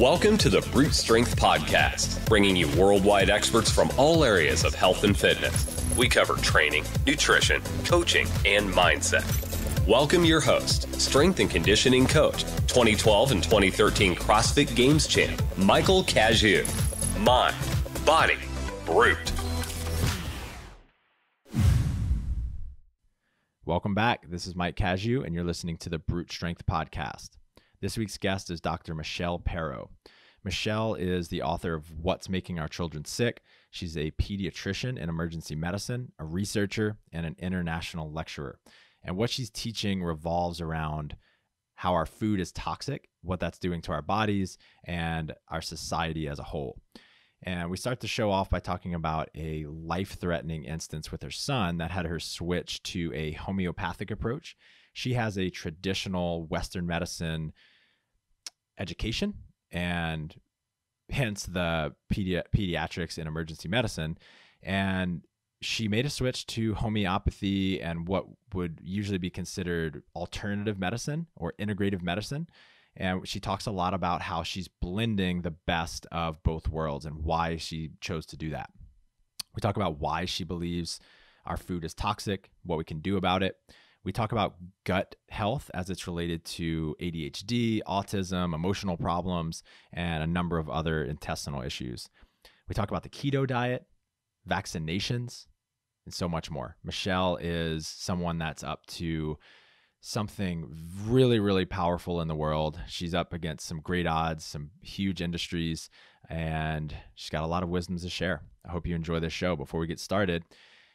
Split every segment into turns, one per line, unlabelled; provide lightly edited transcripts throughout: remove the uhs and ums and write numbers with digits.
Welcome to the Brute Strength Podcast, bringing you worldwide experts from all areas of health and fitness. We cover training, nutrition, coaching, and mindset. Welcome your host, strength and conditioning coach, 2012 and 2013 CrossFit Games champ, Michael Cazue. Mind, body, brute.
Welcome back. This is Mike Cazue, and you're listening to the Brute Strength Podcast. This week's guest is Dr. Michelle Perro. Michelle is the author of What's Making Our Children Sick. She's a pediatrician in emergency medicine, a researcher, and an international lecturer. And what she's teaching revolves around how our food is toxic, what that's doing to our bodies, and our society as a whole. And we start the show off by talking about a life-threatening instance with her son that had her switch to a homeopathic approach. She has a traditional Western medicine education, and hence the pediatrics in emergency medicine. And she made a switch to homeopathy and what would usually be considered alternative medicine or integrative medicine. And she talks a lot about how she's blending the best of both worlds and why she chose to do that. We talk about why she believes our food is toxic, what we can do about it. We talk about gut health as it's related to ADHD, autism, emotional problems, and a number of other intestinal issues. We talk about the keto diet, vaccinations, and so much more. Michelle is someone that's up to something really, really powerful in the world. She's up against some great odds, some huge industries, and she's got a lot of wisdoms to share. I hope you enjoy this show. Before we get started,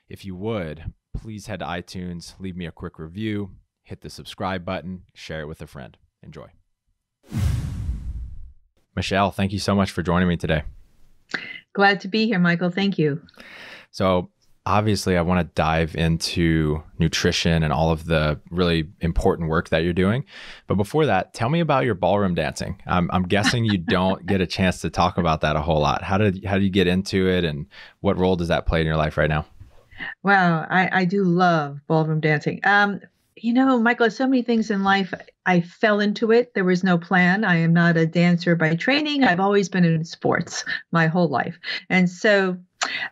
if you would, please head to iTunes, leave me a quick review, hit the subscribe button, share it with a friend. Enjoy. Michelle, thank you so much for joining me today.
Glad to be here, Michael. Thank you.
So obviously, I want to dive into nutrition and all of the really important work that you're doing. But before that, tell me about your ballroom dancing. I'm guessing you don't get a chance to talk about that a whole lot. How did you get into it, and what role does that play in your life right now?
Wow, I do love ballroom dancing. Michael, so many things in life, I fell into it. There was no plan. I am not a dancer by training. I've always been in sports my whole life. And so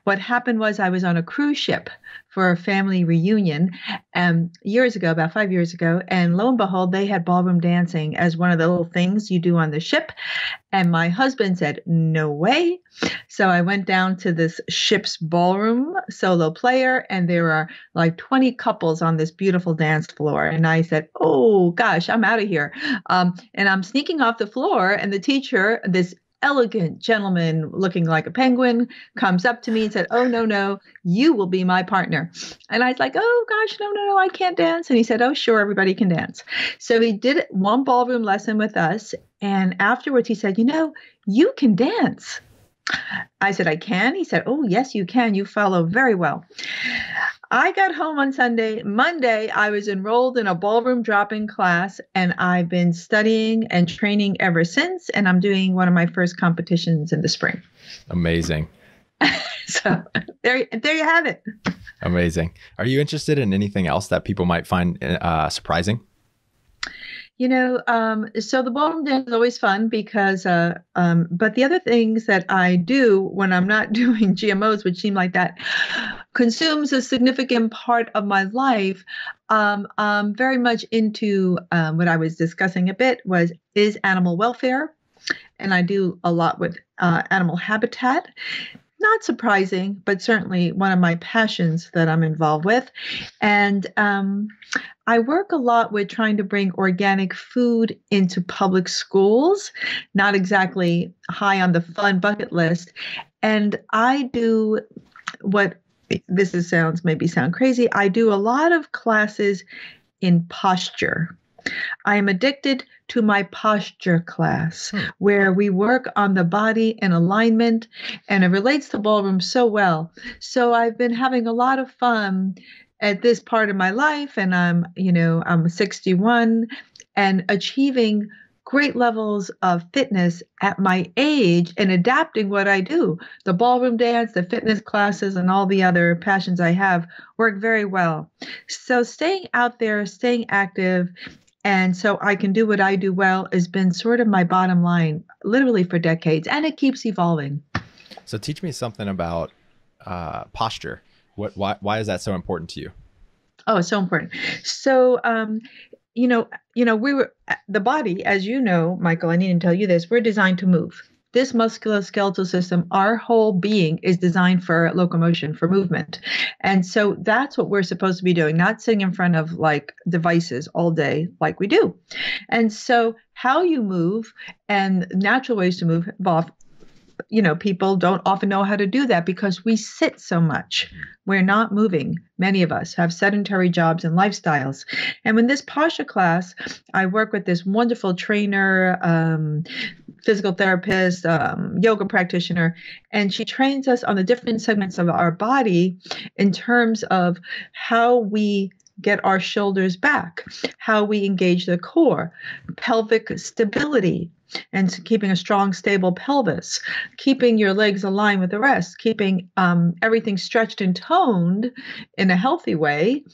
what happened was I was on a cruise ship for a family reunion years ago, about 5 years ago. And lo and behold, they had ballroom dancing as one of the little things you do on the ship. And my husband said, no way. So I went down to this ship's ballroom solo player, and there are like 20 couples on this beautiful dance floor. And I said, oh gosh, I'm out of here. And I'm sneaking off the floor, and the teacher, this elegant gentleman looking like a penguin, comes up to me and said, oh, no, you will be my partner. And I was like, oh gosh, no, I can't dance. And he said, oh, sure, everybody can dance. So he did one ballroom lesson with us. And afterwards he said, you can dance. I said, I can? He said, oh, yes, you can. You follow very well. I got home on Sunday. Monday, I was enrolled in a ballroom drop-in class, and I've been studying and training ever since. And I'm doing one of my first competitions in the spring.
Amazing.
So there you have it.
Amazing. Are you interested in anything else that people might find surprising?
So the ballroom dance is always fun because, but the other things that I do when I'm not doing GMOs, which seem like that, consumes a significant part of my life. I'm very much into what I was discussing a bit is animal welfare. And I do a lot with animal habitat. Not surprising, but certainly one of my passions that I'm involved with. And I work a lot with trying to bring organic food into public schools, not exactly high on the fun bucket list. And I do maybe sound crazy. I do a lot of classes in posture. I am addicted to my posture class where we work on the body and alignment, and it relates to ballroom so well. So I've been having a lot of fun at this part of my life, and I'm 61 and achieving great levels of fitness at my age and adapting what I do. The ballroom dance, the fitness classes, and all the other passions I have work very well. So staying out there, staying active, And so I can do what I do well has been sort of my bottom line, literally for decades, and it keeps evolving.
So teach me something about posture. Why is that so important to you?
Oh, it's so important. So, the body, as you know, Michael, I need to tell you this, we're designed to move. This musculoskeletal system, our whole being is designed for locomotion, for movement. And so that's what we're supposed to be doing, not sitting in front of like devices all day like we do. And so how you move and natural ways to move involve, people don't often know how to do that because we sit so much. We're not moving. Many of us have sedentary jobs and lifestyles. And in this posture class, I work with this wonderful trainer, physical therapist, yoga practitioner, and she trains us on the different segments of our body in terms of how we get our shoulders back, how we engage the core, pelvic stability, and keeping a strong, stable pelvis, keeping your legs aligned with the rest, keeping everything stretched and toned in a healthy way.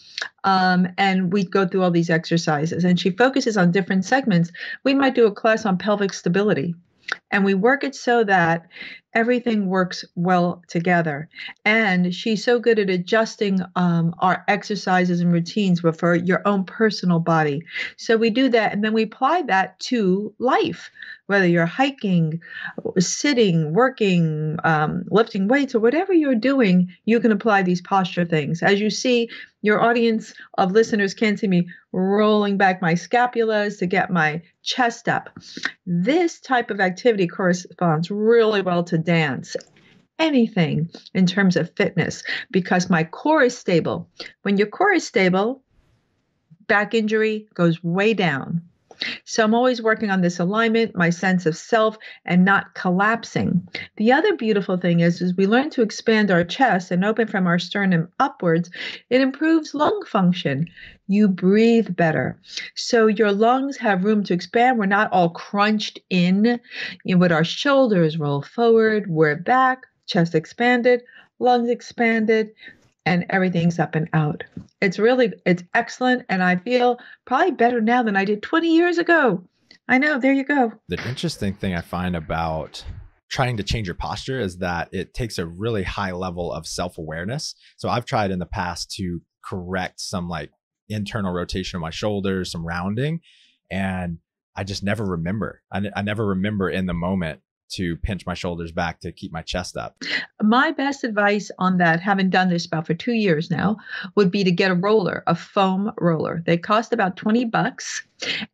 And we go through all these exercises, and she focuses on different segments. We might do a class on pelvic stability, and we work it so that everything works well together. And she's so good at adjusting our exercises and routines for your own personal body. So we do that, and then we apply that to life, whether you're hiking, sitting, working, lifting weights, or whatever you're doing, you can apply these posture things. As you see, your audience of listeners can't see me rolling back my scapulas to get my chest up. This type of activity corresponds really well to dance, anything in terms of fitness, because my core is stable. When your core is stable, back injury goes way down. So I'm always working on this alignment, my sense of self, and not collapsing. The other beautiful thing is we learn to expand our chest and open from our sternum upwards. It improves lung function. You breathe better. So your lungs have room to expand. We're not all crunched in with our shoulders roll forward. We're back, chest expanded, lungs expanded, and everything's up and out. It's excellent. And I feel probably better now than I did 20 years ago. I know, there you go.
The interesting thing I find about trying to change your posture is that it takes a really high level of self-awareness. So I've tried in the past to correct some like internal rotation of my shoulders, some rounding, and I just never remember. I never remember in the moment to pinch my shoulders back to keep my chest up.
My best advice on that, having done this about for 2 years now, would be to get a roller, a foam roller. They cost about $20,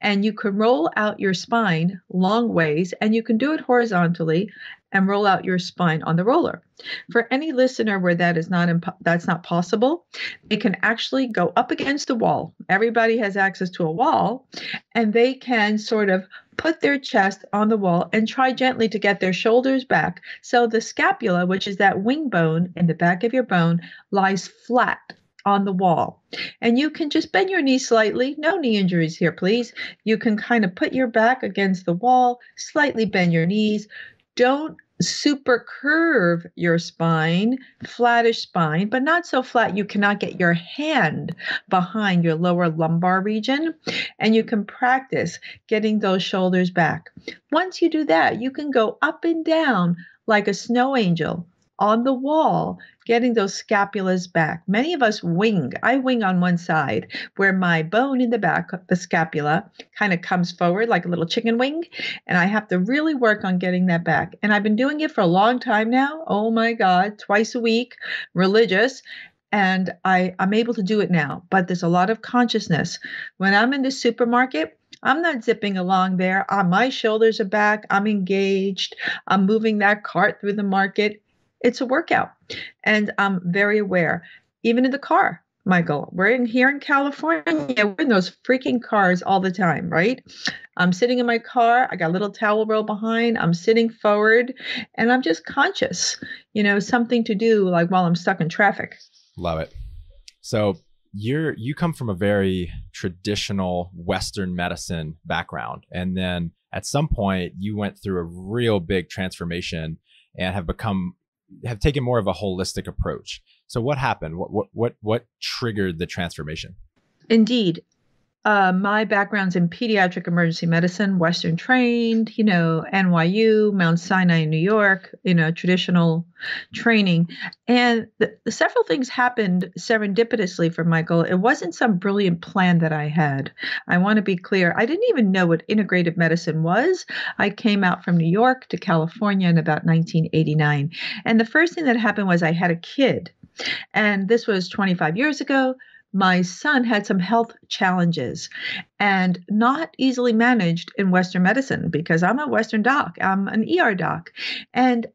and you can roll out your spine long ways, and you can do it horizontally and roll out your spine on the roller. For any listener where that's not possible, they can actually go up against the wall. Everybody has access to a wall, and they can sort of put their chest on the wall and try gently to get their shoulders back. So the scapula, which is that wing bone in the back of your bone, lies flat on the wall. And you can just bend your knees slightly. No knee injuries here, please. You can kind of put your back against the wall, slightly bend your knees. Don't super curve your spine, flattish spine, but not so flat you cannot get your hand behind your lower lumbar region. And you can practice getting those shoulders back. Once you do that, you can go up and down like a snow angel on the wall, getting those scapulas back. Many of us wing. I wing on one side where my bone in the back, the scapula, kind of comes forward like a little chicken wing. And I have to really work on getting that back. And I've been doing it for a long time now. Oh my God, twice a week, religious. And I'm able to do it now. But there's a lot of consciousness. When I'm in the supermarket, I'm not zipping along there. My shoulders are back. I'm engaged. I'm moving that cart through the market. It's a workout, and I'm very aware. Even in the car, Michael, we're here in California, we're in those freaking cars all the time, right? I'm sitting in my car, I got a little towel roll behind, I'm sitting forward, and I'm just conscious, something to do like while I'm stuck in traffic.
Love it. So you come from a very traditional Western medicine background, and then at some point you went through a real big transformation and have taken more of a holistic approach. So what happened? What triggered the transformation?
Indeed. My background's in pediatric emergency medicine, Western trained, NYU, Mount Sinai in New York, traditional training. And several things happened serendipitously for Michael. It wasn't some brilliant plan that I had. I want to be clear. I didn't even know what integrative medicine was. I came out from New York to California in about 1989. And the first thing that happened was I had a kid. And this was 25 years ago. My son had some health challenges and not easily managed in Western medicine because I'm a Western doc. I'm an ER doc. And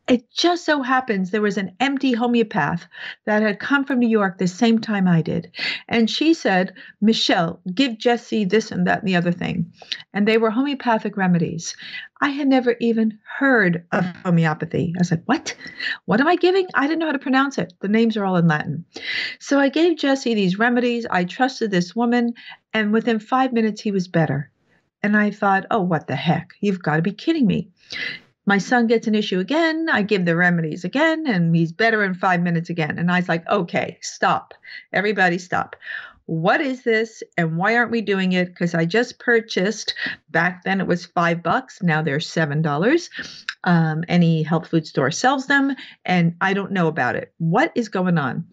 it just so happens there was an empty homeopath that had come from New York the same time I did. And she said, Michelle, give Jesse this and that and the other thing. And they were homeopathic remedies. I had never even heard of homeopathy. I said, what? What am I giving? I didn't know how to pronounce it. The names are all in Latin. So I gave Jesse these remedies. I trusted this woman. And within 5 minutes, he was better. And I thought, oh, what the heck? You've got to be kidding me. My son gets an issue again. I give the remedies again, and he's better in 5 minutes again. And I was like, okay, stop. Everybody stop. What is this? And why aren't we doing it? Because I just purchased, back then it was $5. Now they're $7. Any health food store sells them, and I don't know about it. What is going on?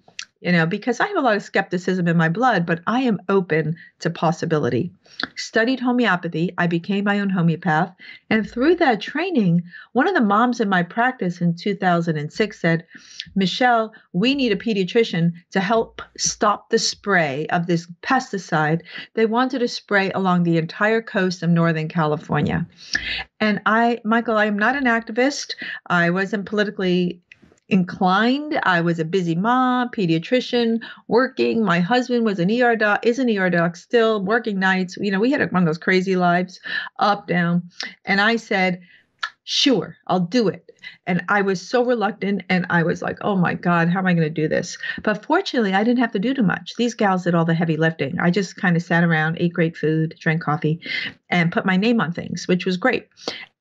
Because I have a lot of skepticism in my blood, but I am open to possibility. Studied homeopathy. I became my own homeopath. And through that training, one of the moms in my practice in 2006 said, Michelle, we need a pediatrician to help stop the spray of this pesticide. They wanted to spray along the entire coast of Northern California. And Michael, I am not an activist. I wasn't politically inclined. I was a busy mom, pediatrician, working. My husband was an ER doc, is an ER doc still, working nights. We had one of those crazy lives, up, down. And I said, sure, I'll do it. And I was so reluctant, and I was like, oh my God, how am I going to do this? But fortunately, I didn't have to do too much. These gals did all the heavy lifting. I just kind of sat around, ate great food, drank coffee, and put my name on things, which was great.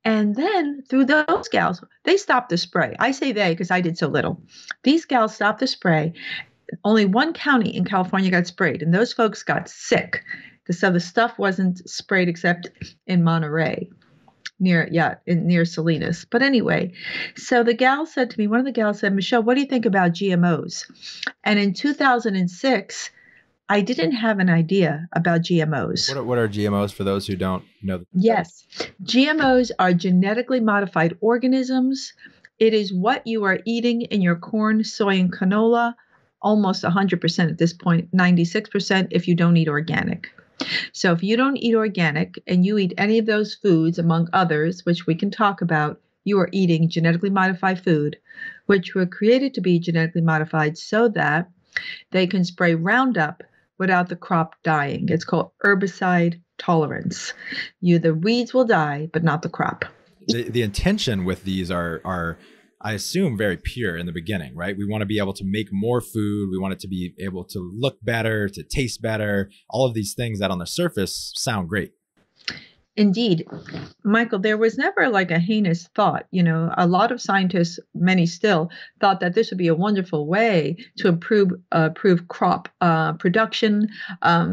And then through those gals, they stopped the spray. I say they because I did so little. These gals stopped the spray. Only one county in California got sprayed, and those folks got sick. So the stuff wasn't sprayed except in Monterey, near Salinas. But anyway, so the gal said to me, one of the gals said, Michelle, what do you think about GMOs? And in 2006, I didn't have an idea about GMOs.
What are GMOs for those who don't know?
Yes. GMOs are genetically modified organisms. It is what you are eating in your corn, soy, and canola, almost 100% at this point, 96% if you don't eat organic. So if you don't eat organic and you eat any of those foods, among others, which we can talk about, you are eating genetically modified food, which were created to be genetically modified so that they can spray Roundup without the crop dying. It's called herbicide tolerance. The weeds will die, but not the crop.
The intention with these are, I assume, very pure in the beginning, right? We want to be able to make more food. We want it to be able to look better, to taste better. All of these things that on the surface sound great.
Indeed. Michael, there was never like a heinous thought. A lot of scientists, many still, thought that this would be a wonderful way to improve crop production,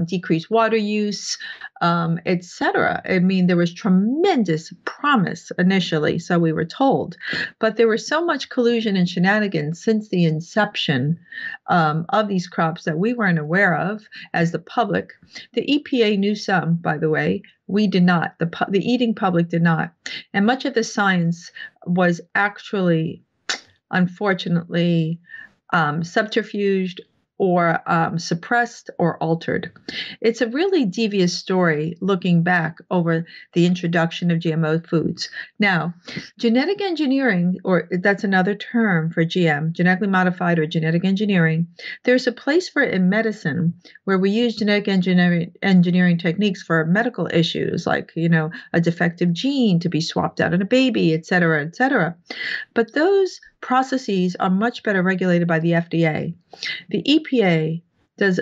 decrease water use, etc. I mean, there was tremendous promise initially, so we were told. But there was so much collusion and shenanigans since the inception of these crops that we weren't aware of as the public. The EPA knew some, by the way. We did not. The eating public did not. And much of the science was actually, unfortunately, subterfuged or suppressed or altered. It's a really devious story looking back over the introduction of GMO foods. Now, genetic engineering, or that's another term for GM, genetically modified or genetic engineering, there's a place for it in medicine where we use genetic engineering techniques for medical issues like, a defective gene to be swapped out in a baby, et cetera, et cetera. But those processes are much better regulated by the FDA. The EPA does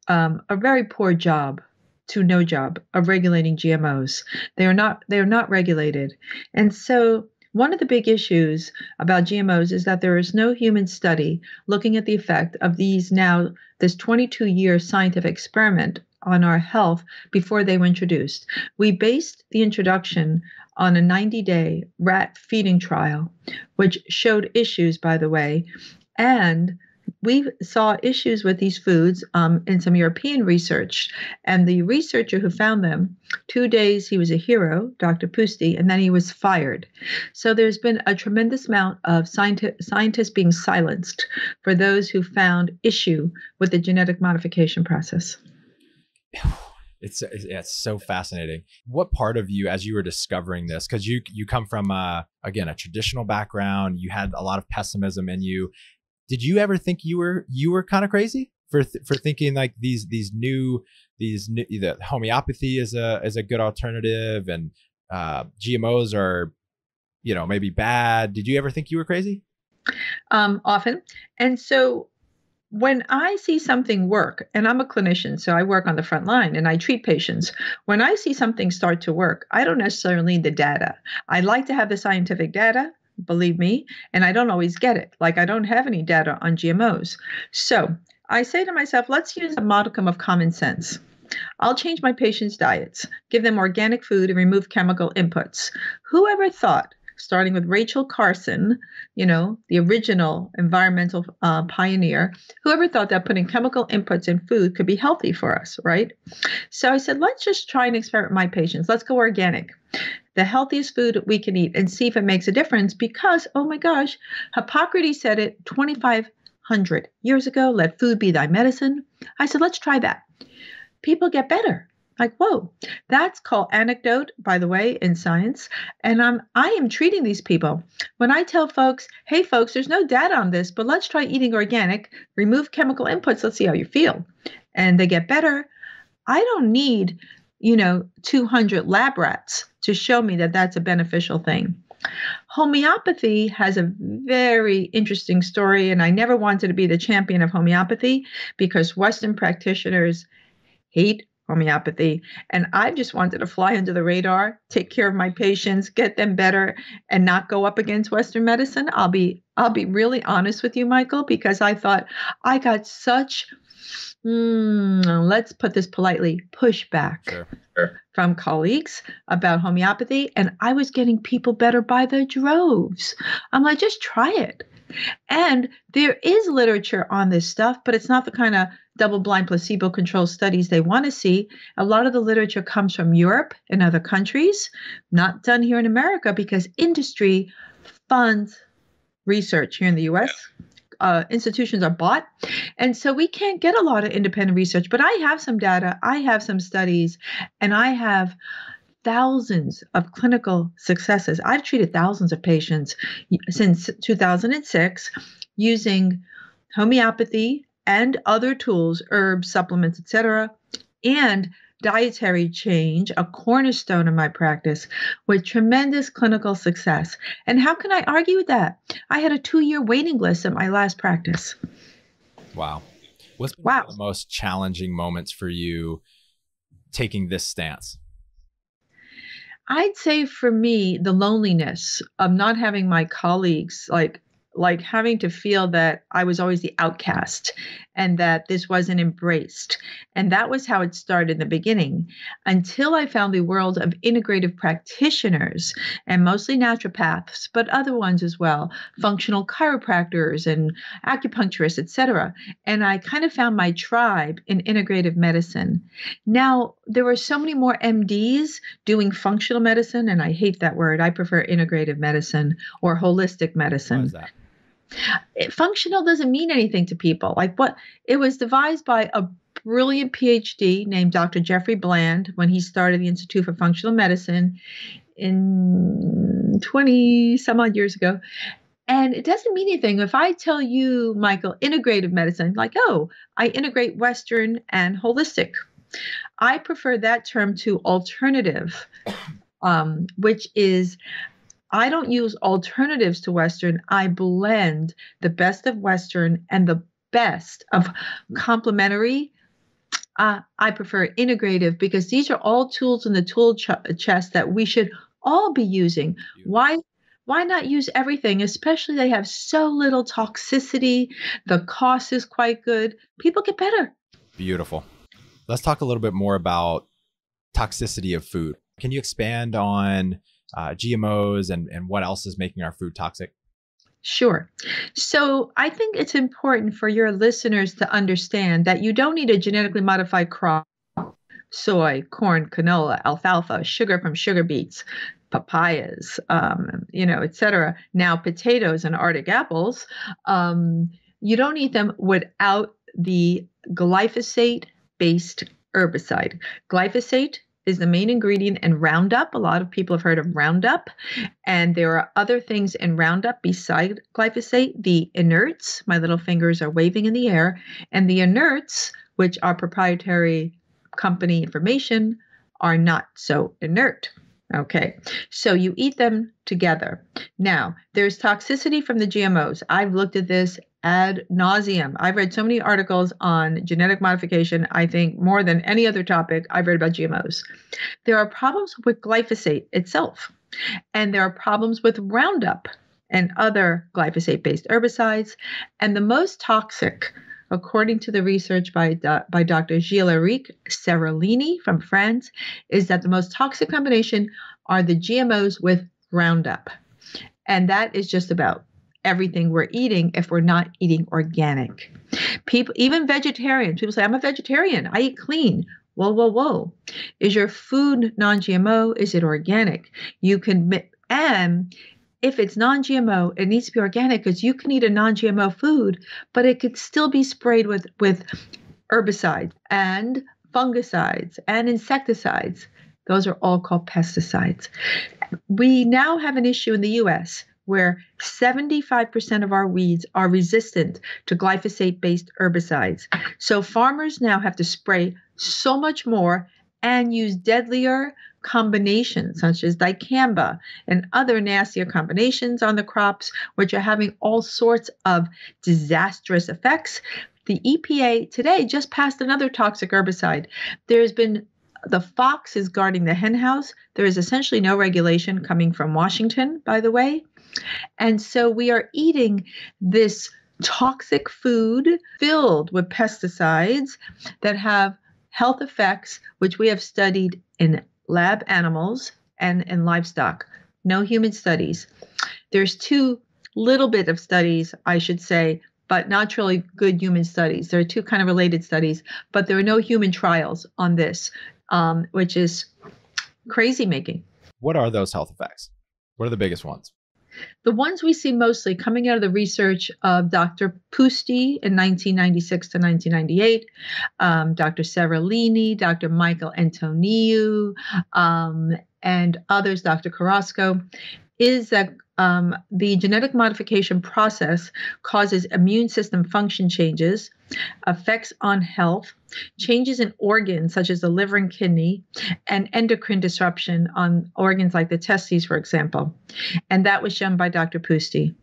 a very poor job to no job of regulating GMOs. They are not regulated. And so one of the big issues about GMOs is that there is no human study looking at the effect of this 22-year scientific experiment on our health before they were introduced. We based the introduction on a 90-day rat feeding trial, which showed issues, by the way, and we saw issues with these foods in some European research. And the researcher who found them, 2 days, he was a hero, Dr. Pusti, and then he was fired. So there's been a tremendous amount of scientists being silenced for those who found issue with the genetic modification process.
It's so fascinating. What part of you, as you were discovering this, because you come from again, a traditional background, you had a lot of pessimism in you. Did you ever think you were kind of crazy for thinking like these new that homeopathy is a good alternative and GMOs are, maybe bad? Did you ever think you were crazy?
Often. And so when I see something work, and I'm a clinician, so I work on the front line and I treat patients. When I see something start to work, I don't necessarily need the data. I like to have the scientific data, believe me, and I don't always get it. Like I don't have any data on GMOs. So I say to myself, let's use a modicum of common sense. I'll change my patients' diets, give them organic food and remove chemical inputs. Whoever thought, starting with Rachel Carson, the original environmental pioneer, whoever thought that putting chemical inputs in food could be healthy for us, right? So I said, let's just try and experiment with my patients. Let's go organic, the healthiest food we can eat, and see if it makes a difference. Because, oh my gosh, Hippocrates said it 2,500 years ago, let food be thy medicine. I said, let's try that. People get better. Like, whoa, that's called anecdote, by the way, in science. And I am treating these people. When I tell folks, hey, folks, there's no data on this, but let's try eating organic, remove chemical inputs, let's see how you feel. And they get better. I don't need, 200 lab rats to show me that that's a beneficial thing. Homeopathy has a very interesting story, and I never wanted to be the champion of homeopathy because Western practitioners hate homeopathy. And I just wanted to fly under the radar, take care of my patients, get them better, and not go up against Western medicine. I'll be really honest with you, Michael, because I thought I got such, let's put this politely, pushback from colleagues about homeopathy. And I was getting people better by the droves. I'm like, just try it. And there is literature on this stuff, but it's not the kind of double-blind placebo-controlled studies they want to see. A lot of the literature comes from Europe and other countries, not done here in America because industry funds research here in the U.S. Institutions are bought. And so we can't get a lot of independent research, but I have some data, I have some studies, and I have thousands of clinical successes. I've treated thousands of patients since 2006 using homeopathy and other tools, herbs, supplements, etc., and dietary change, a cornerstone of my practice, with tremendous clinical success. And how can I argue with that? I had a 2-year waiting list at my last practice.
Wow. What's been one of the most challenging moments for you taking this stance?
I'd say for me, the loneliness of not having my colleagues, like having to feel that I was always the outcast and that this wasn't embraced. And that was how it started in the beginning, until I found the world of integrative practitioners, and mostly naturopaths, but other ones as well, functional chiropractors and acupuncturists, etc. And I kind of found my tribe in integrative medicine. Now, there were so many more MDs doing functional medicine, and I hate that word. I prefer integrative medicine or holistic medicine.
Why is that?
Functional doesn't mean anything to people. It was devised by a brilliant PhD named Dr. Jeffrey Bland when he started the Institute for Functional Medicine in 20 some odd years ago. And it doesn't mean anything. If I tell you, Michael, integrative medicine, like, oh, I integrate Western and holistic. I prefer that term to alternative, which is, I don't use alternatives to Western. I blend the best of Western and the best of complementary. I prefer integrative because these are all tools in the tool chest that we should all be using. Why not use everything? Especially they have so little toxicity. The cost is quite good. People get better.
Beautiful. Let's talk a little bit more about toxicity of food. Can you expand on GMOs and what else is making our food toxic?
Sure. So I think it's important for your listeners to understand that you don't need a genetically modified crop, soy, corn, canola, alfalfa, sugar from sugar beets, papayas, et cetera. Now potatoes and Arctic apples. You don't eat them without the glyphosate-based herbicide. Glyphosate is the main ingredient in Roundup. A lot of people have heard of Roundup. And there are other things in Roundup besides glyphosate. The inerts, my little fingers are waving in the air, and the inerts, which are proprietary company information, are not so inert. Okay, so you eat them together. Now, there's toxicity from the GMOs. I've looked at this ad nauseum. I've read so many articles on genetic modification. I think more than any other topic I've read about GMOs. There are problems with glyphosate itself, and there are problems with Roundup and other glyphosate-based herbicides. And the most toxic, according to the research by Dr. Gilles Seralini from France, is that the most toxic combination are the GMOs with Roundup. And that is just about everything we're eating if we're not eating organic. People, even vegetarians, people say, I'm a vegetarian, I eat clean. Whoa. Is your food non-GMO? Is it organic? And if it's non-GMO, it needs to be organic because you can eat a non-GMO food, but it could still be sprayed with herbicides and fungicides and insecticides. Those are all called pesticides. We now have an issue in the U.S. where 75% of our weeds are resistant to glyphosate-based herbicides. So farmers now have to spray so much more and use deadlier combinations such as dicamba and other nastier combinations on the crops, which are having all sorts of disastrous effects. The EPA today just passed another toxic herbicide. The fox is guarding the hen house. There is essentially no regulation coming from Washington, by the way. And so we are eating this toxic food filled with pesticides that have health effects, which we have studied in lab animals and in livestock. No human studies. There's two little bit of studies, I should say, but not really good human studies. There are two kind of related studies, but there are no human trials on this, which is crazy making.
What are those health effects? What are the biggest ones?
The ones we see mostly coming out of the research of Dr. Pusti in 1996 to 1998, Dr. Seralini, Dr. Michael Antoniou, and others, Dr. Carrasco, is that the genetic modification process causes immune system function changes, effects on health, changes in organs such as the liver and kidney, and endocrine disruption on organs like the testes, for example. And that was shown by Dr. Pusti.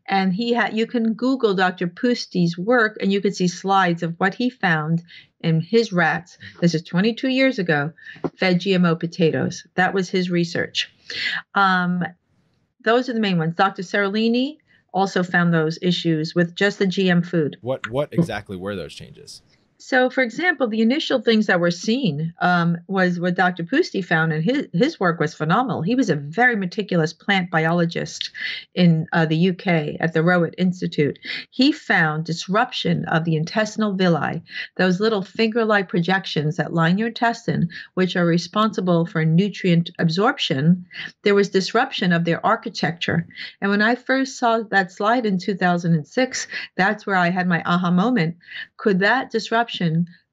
And you can Google Dr. Pusti's work and you can see slides of what he found in his rats. This is 22 years ago, fed GMO potatoes. That was his research. Those are the main ones. Dr. Seralini also found those issues with just the GM food.
What exactly were those changes?
So, for example, the initial things that were seen was what Dr. Pusti found, and his work was phenomenal. He was a very meticulous plant biologist in the UK at the Rowett Institute. He found disruption of the intestinal villi, those little finger-like projections that line your intestine, which are responsible for nutrient absorption. There was disruption of their architecture. And when I first saw that slide in 2006, that's where I had my aha moment. Could that disruption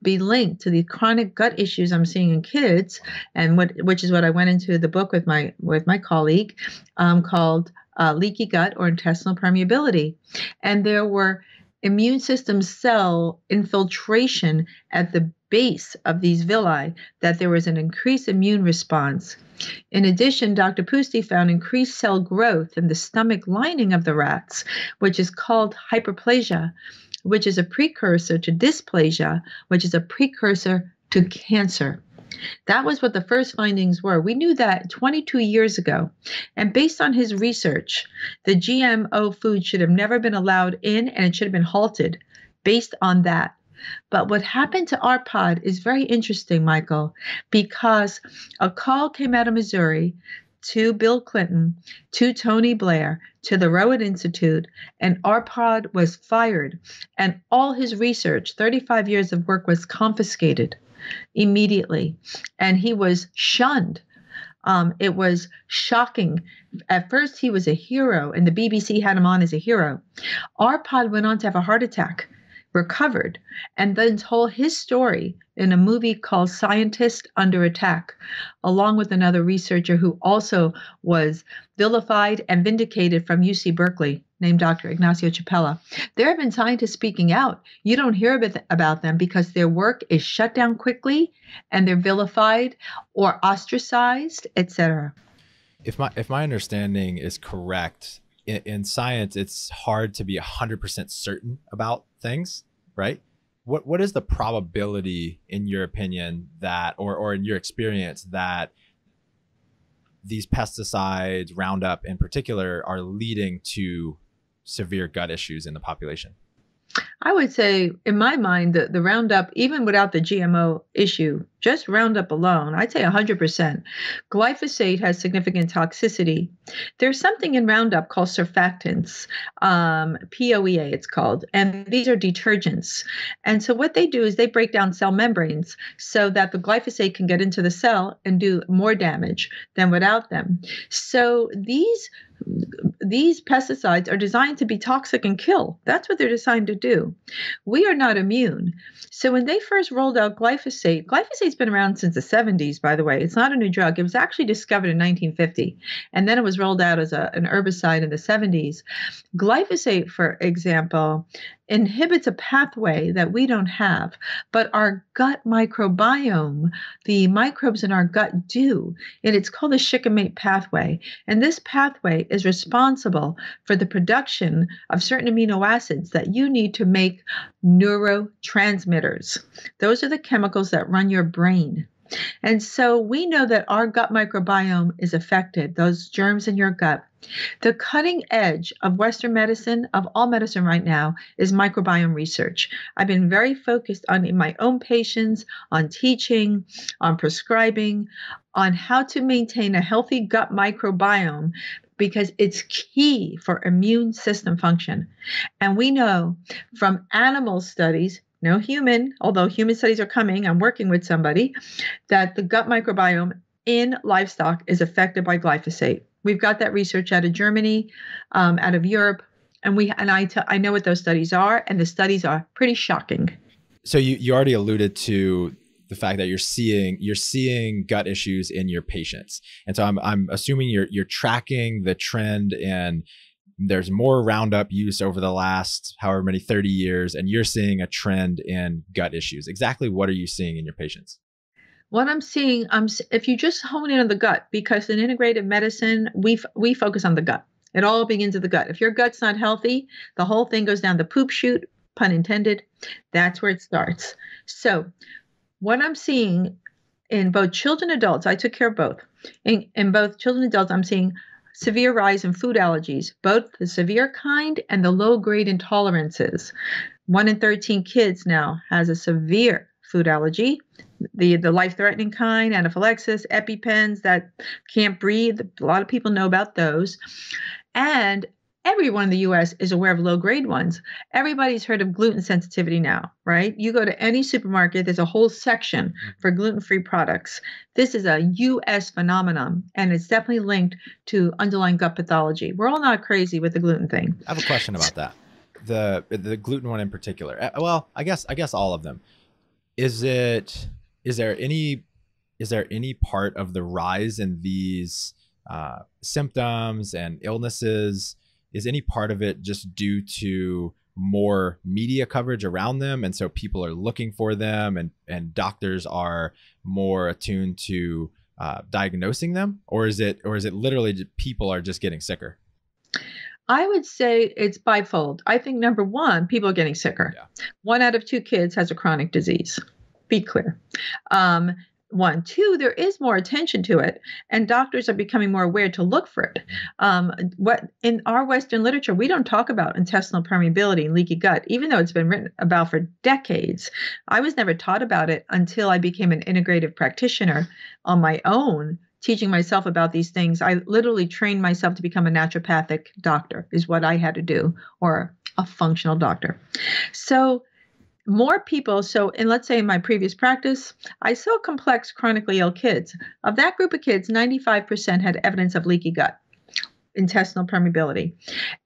be linked to the chronic gut issues I'm seeing in kids, and which is what I went into the book with my colleague called leaky gut or intestinal permeability. And there were immune system cell infiltration at the base of these villi, that there was an increased immune response. In addition, Dr. Pusti found increased cell growth in the stomach lining of the rats, which is called hyperplasia, which is a precursor to dysplasia, which is a precursor to cancer. That was what the first findings were. We knew that 22 years ago. And based on his research, the GMO food should have never been allowed in, and it should have been halted based on that But what happened to our pod is very interesting, Michael, because a call came out of Missouri to Bill Clinton, to Tony Blair, to the Rowan Institute, and our pod was fired. And all his research, 35 years of work, was confiscated immediately. And he was shunned. It was shocking. At first, he was a hero, and the BBC had him on as a hero. Our pod went on to have a heart attack, recovered, and then told his story in a movie called Scientist Under Attack, along with another researcher who also was vilified and vindicated from UC Berkeley, named Dr. Ignacio Chapela. There have been scientists speaking out. You don't hear about them because their work is shut down quickly and they're vilified or ostracized, etc.
If my understanding is correct, in science, it's hard to be 100% certain about things, right? What is the probability, in your opinion, that, or in your experience, that these pesticides, Roundup in particular, are leading to severe gut issues in the population?
I would say, in my mind, the Roundup, even without the GMO issue, just Roundup alone, I'd say 100%. Glyphosate has significant toxicity. There's something in Roundup called surfactants, POEA it's called, and these are detergents. And so what they do is they break down cell membranes so that the glyphosate can get into the cell and do more damage than without them. So these pesticides are designed to be toxic and kill. That's what they're designed to do. We are not immune. So when they first rolled out glyphosate's been around since the 70s, by the way. It's not a new drug. It was actually discovered in 1950, and then it was rolled out as an herbicide in the 70s. Glyphosate, for example, inhibits a pathway that we don't have, but our gut microbiome, the microbes in our gut do, and it's called the shikimate pathway. And this pathway is responsible for the production of certain amino acids that you need to make neurotransmitters. Those are the chemicals that run your brain. And so we know that our gut microbiome is affected, those germs in your gut. The cutting edge of Western medicine, of all medicine right now, is microbiome research. I've been very focused on in my own patients, on teaching, on prescribing, on how to maintain a healthy gut microbiome, because it's key for immune system function. And we know from animal studies, no human, although human studies are coming, I'm working with somebody, that the gut microbiome in livestock is affected by glyphosate. We've got that research out of Germany, out of Europe, and I know what those studies are, and the studies are pretty shocking.
So you already alluded to the fact that you're seeing gut issues in your patients, and so I'm assuming you're tracking the trend, and there's more Roundup use over the last however many 30 years, and you're seeing a trend in gut issues. Exactly what are you seeing in your patients?
What I'm seeing, if you just hone in on the gut, because in integrative medicine, we focus on the gut. It all begins at the gut. If your gut's not healthy, the whole thing goes down the poop chute, pun intended. That's where it starts. So what I'm seeing in both children and adults, I took care of both. In both children and adults, I'm seeing severe rise in food allergies, both the severe kind and the low-grade intolerances. 1 in 13 kids now has a severe food allergy, the life-threatening kind, anaphylaxis, EpiPens that can't breathe. A lot of people know about those. And everyone in the U.S. is aware of low-grade ones. Everybody's heard of gluten sensitivity now, right? You go to any supermarket, there's a whole section for gluten-free products. This is a U.S. phenomenon, and it's definitely linked to underlying gut pathology. We're all not crazy with the gluten thing.
I have a question about that. The gluten one in particular. Well, I guess all of them. Is there any part of the rise in these symptoms and illnesses? Is any part of it just due to more media coverage around them, and so people are looking for them, and doctors are more attuned to diagnosing them, or is it literally people are just getting sicker?
I would say it's bifold. I think number one, people are getting sicker. Yeah. 1 out of 2 kids has a chronic disease. Be clear. one. Two, there is more attention to it, and doctors are becoming more aware to look for it. What in our Western literature, we don't talk about intestinal permeability and leaky gut, even though it's been written about for decades. I was never taught about it until I became an integrative practitioner on my own, teaching myself about these things. I literally trained myself to become a naturopathic doctor, is what I had to do, or a functional doctor. So more people, so in, let's say, in my previous practice, I saw complex chronically ill kids. Of that group of kids, 95% had evidence of leaky gut, intestinal permeability.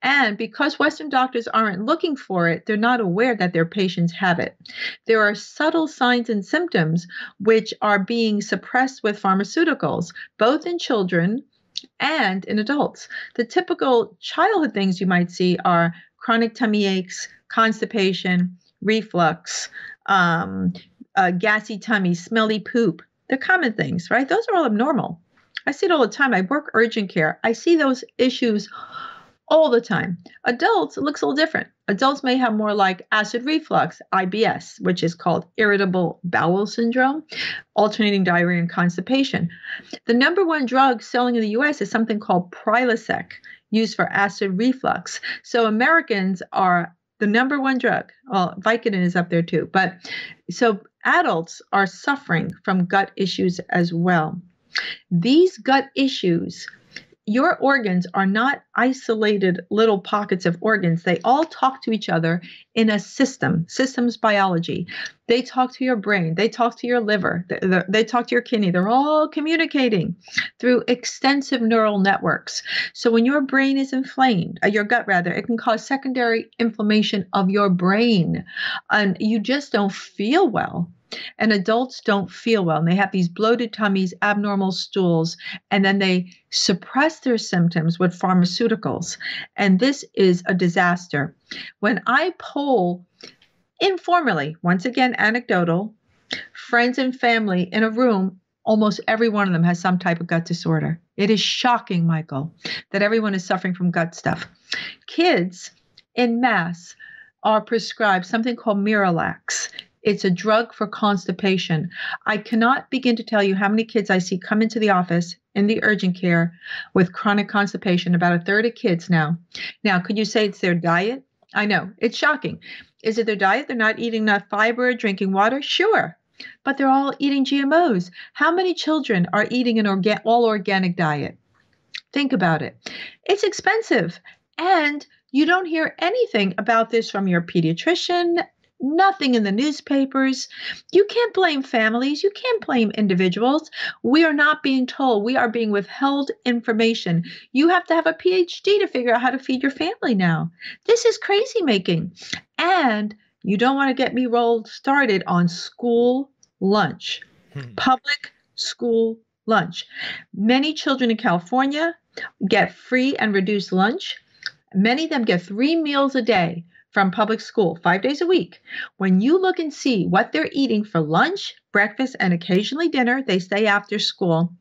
And because Western doctors aren't looking for it, they're not aware that their patients have it. There are subtle signs and symptoms which are being suppressed with pharmaceuticals, both in children and in adults. The typical childhood things you might see are chronic tummy aches, constipation, reflux, gassy tummy, smelly poop. They're common things, right? Those are all abnormal. I see it all the time. I work urgent care. I see those issues all the time. Adults, it looks a little different. Adults may have more like acid reflux, IBS, which is called irritable bowel syndrome, alternating diarrhea and constipation. The number one drug selling in the US is something called Prilosec, used for acid reflux. So Americans are the number one drug. Well, Vicodin is up there too. But so adults are suffering from gut issues as well. These gut issues, your organs are not isolated little pockets of organs. They all talk to each other in a system, systems biology. They talk to your brain. They talk to your liver. They talk to your kidney. They're all communicating through extensive neural networks. So when your brain is inflamed, your gut rather, it can cause secondary inflammation of your brain. And you just don't feel well. And adults don't feel well, and they have these bloated tummies, abnormal stools, and then they suppress their symptoms with pharmaceuticals. And this is a disaster. When I poll informally, once again, anecdotal, friends and family in a room, almost every one of them has some type of gut disorder. It is shocking, Michael, that everyone is suffering from gut stuff. Kids en masse are prescribed something called Miralax. It's a drug for constipation. I cannot begin to tell you how many kids I see come into the office in the urgent care with chronic constipation, about a third of kids now. Now, could you say it's their diet? I know, it's shocking. Is it their diet? They're not eating enough fiber, drinking water? Sure, but they're all eating GMOs. How many children are eating an all organic diet? Think about it. It's expensive, and you don't hear anything about this from your pediatrician. Nothing in the newspapers. You can't blame families. You can't blame individuals. We are not being told. We are being withheld information. You have to have a PhD to figure out how to feed your family now. This is crazy making. And you don't want to get me started on school lunch, public school lunch. Many children in California get free and reduced lunch. Many of them get 3 meals a day from public school, 5 days a week. When you look and see what they're eating for lunch, breakfast, and occasionally dinner, they stay after school.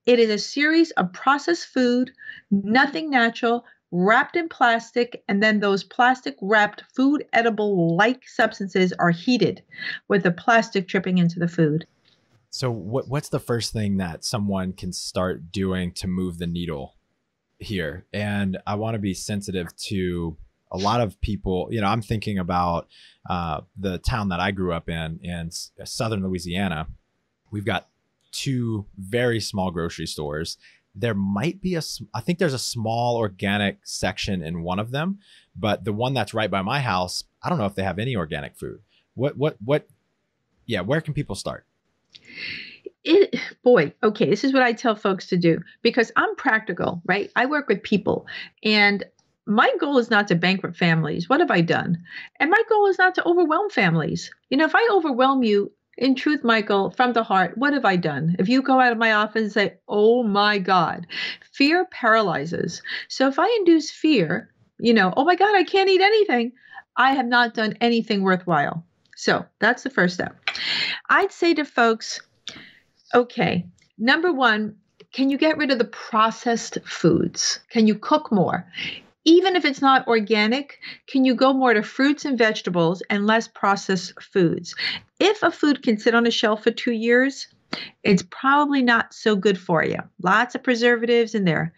It is a series of processed food, nothing natural, wrapped in plastic, and then those plastic wrapped food edible like substances are heated with the plastic dripping into the food.
So what's the first thing that someone can start doing to move the needle here? And I want to be sensitive to a lot of people. You know, I'm thinking about the town that I grew up in southern Louisiana. We've got 2 very small grocery stores. There might be I think there's a small organic section in one of them, but the one that's right by my house, I don't know if they have any organic food. Where can people start?
Okay, this is what I tell folks to do, because I'm practical, right? I work with people, and my goal is not to bankrupt families. What have I done? And my goal is not to overwhelm families. You know, if I overwhelm you, in truth, Michael, from the heart, what have I done? If you go out of my office and say, oh my God, fear paralyzes. So if I induce fear, you know, oh my God, I can't eat anything, I have not done anything worthwhile. So that's the first step. I'd say to folks, okay, number one, can you get rid of the processed foods? Can you cook more? Even if it's not organic, can you go more to fruits and vegetables and less processed foods? If a food can sit on a shelf for 2 years, It's probably not so good for you. Lots of preservatives in there.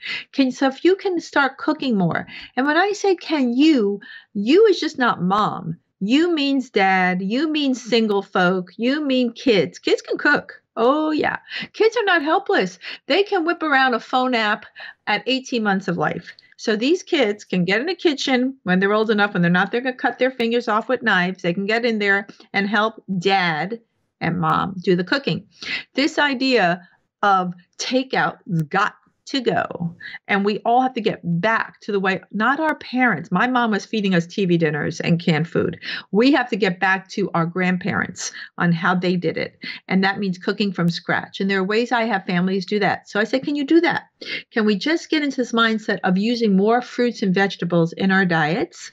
So if you can start cooking more, and when I say can you is just not mom. You means dad, you mean single folk, you mean kids. Kids can cook. Oh, yeah. Kids are not helpless. They can whip around a phone app at 18 months of life. So these kids can get in a kitchen when they're old enough, when they're not there to cut their fingers off with knives. They can get in there and help dad and mom do the cooking. This idea of takeout's got to go. And we all have to get back to the way, not our parents. My mom was feeding us TV dinners and canned food. We have to get back to our grandparents on how they did it. And that means cooking from scratch. And there are ways I have families do that. So I said, can you do that? Can we just get into this mindset of using more fruits and vegetables in our diets?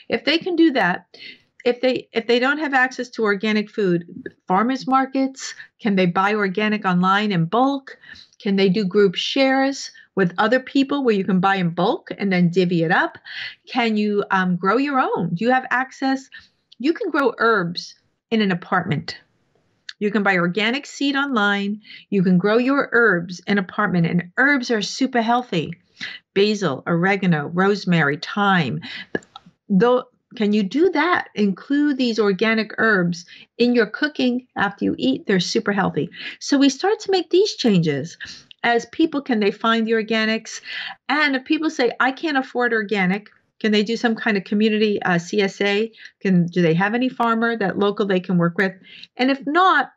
If they can do that, if they don't have access to organic food, farmers markets, can they buy organic online in bulk? Can they do group shares with other people where you can buy in bulk and then divvy it up? Can you grow your own? Do you have access? You can grow herbs in an apartment. You can buy organic seed online. You can grow your herbs in an apartment, and herbs are super healthy. Basil, oregano, rosemary, thyme. Can you do that? Include these organic herbs in your cooking after you eat. They're super healthy. So we start to make these changes. As people, can they find the organics? And if people say, I can't afford organic, can they do some kind of community CSA? Do they have any farmer that local they can work with? And if not,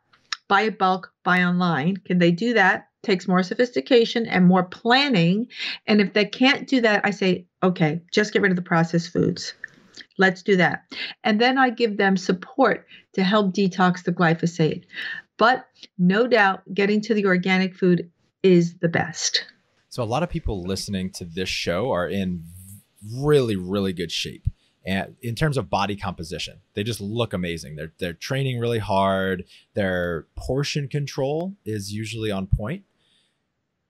buy a bulk, buy online. Can they do that? Takes more sophistication and more planning. And if they can't do that, I say, okay, just get rid of the processed foods. Let's do that. And then I give them support to help detox the glyphosate. But no doubt, getting to the organic food is the best.
So a lot of people listening to this show are in really, really good shape. And in terms of body composition, they just look amazing. They're training really hard. Their portion control is usually on point.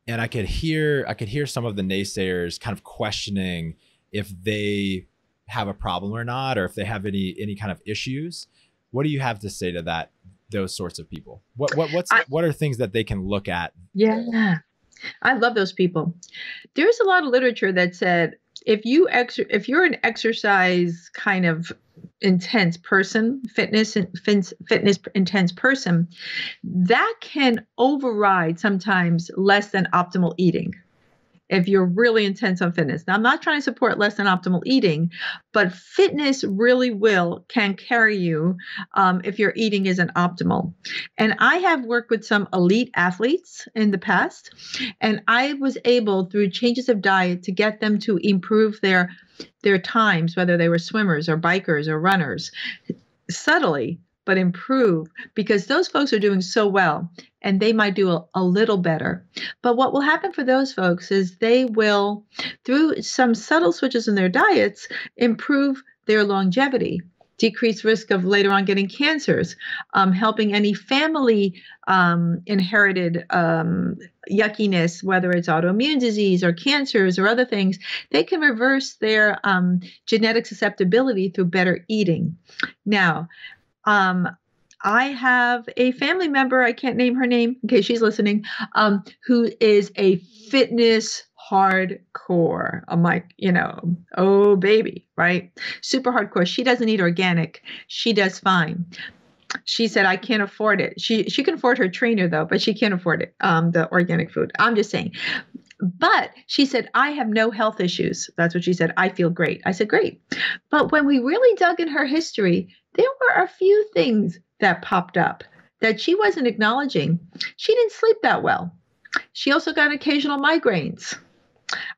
And I could hear some of the naysayers kind of questioning if they have a problem or not, or if they have any kind of issues. What do you have to say to those sorts of people? What are things that they can look at?
Yeah, I love those people. There's a lot of literature that said if you're an exercise kind of intense person, fitness intense person, that can override sometimes less than optimal eating. If you're really intense on fitness. Now, I'm not trying to support less than optimal eating, but fitness really can carry you if your eating isn't optimal. And I have worked with some elite athletes in the past, and I was able, through changes of diet, to get them to improve their times, whether they were swimmers or bikers or runners, subtly, but improve, because those folks are doing so well and they might do a little better. But what will happen for those folks is they will, through some subtle switches in their diets, improve their longevity, decrease risk of later on getting cancers, helping any family inherited yuckiness, whether it's autoimmune disease or cancers or other things. They can reverse their genetic susceptibility through better eating. Now, I have a family member, I can't name her name in case she's listening, who is a fitness hardcore. I'm like, oh baby, right? Super hardcore. She doesn't eat organic. She does fine. She said, I can't afford it. She can afford her trainer though, but she can't afford it, the organic food. I'm just saying. But she said, I have no health issues. That's what she said. I feel great. I said, great. But when we really dug in her history, there were a few things that popped up that she wasn't acknowledging. She didn't sleep that well. She also got occasional migraines.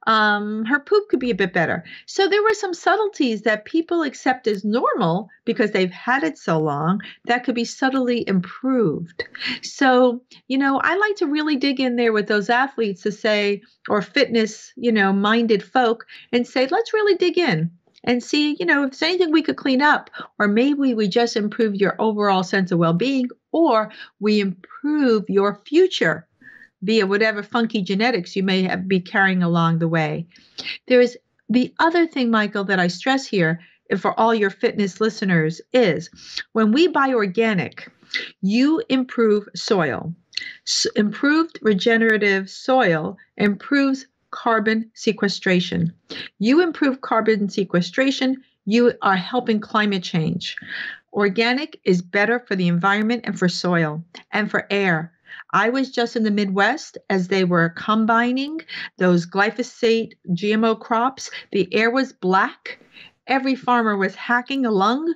Her poop could be a bit better. So there were some subtleties that people accept as normal because they've had it so long that could be subtly improved. So, I like to really dig in there with those athletes to say, or fitness, minded folk, and say, let's really dig in and see, if there's anything we could clean up, or maybe we just improve your overall sense of well-being, or we improve your future via whatever funky genetics you may be carrying along the way. There is the other thing, Michael, that I stress here for all your fitness listeners is when we buy organic, You improve soil. Improved regenerative soil improves carbon sequestration. You improve carbon sequestration, you are helping climate change. Organic is better for the environment and for soil and for air. I was just in the Midwest as they were combining those glyphosate GMO crops. The air was black. Every farmer was hacking a lung.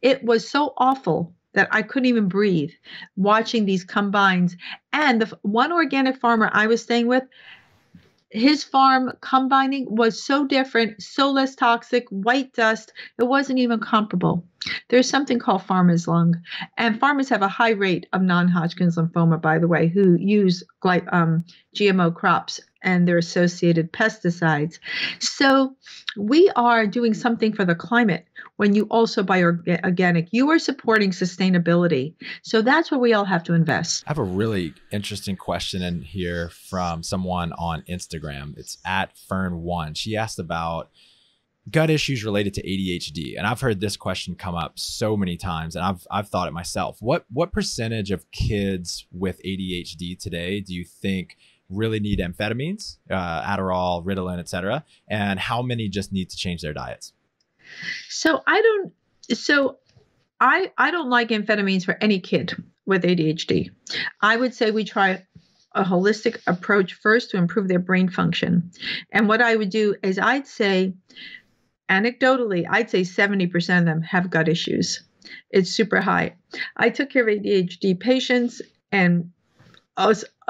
It was so awful that I couldn't even breathe watching these combines. And the one organic farmer I was staying with, his farm combining was so different, so less toxic, white dust. It wasn't even comparable. There's something called farmer's lung. And farmers have a high rate of non-Hodgkin's lymphoma, by the way, who use GMO crops and their associated pesticides. So we are doing something for the climate when you also buy organic. You are supporting sustainability. So that's where we all have to invest.
I have a really interesting question in here from someone on Instagram. It's at Fern1. She asked about gut issues related to ADHD. And I've heard this question come up so many times, and I've thought it myself. What percentage of kids with ADHD today do you think really need amphetamines, Adderall, Ritalin, et cetera? And how many just need to change their diets?
So I don't like amphetamines for any kid with ADHD. I would say we try a holistic approach first to improve their brain function. And what I would do is I'd say, anecdotally, I'd say 70% of them have gut issues. It's super high. I took care of ADHD patients, and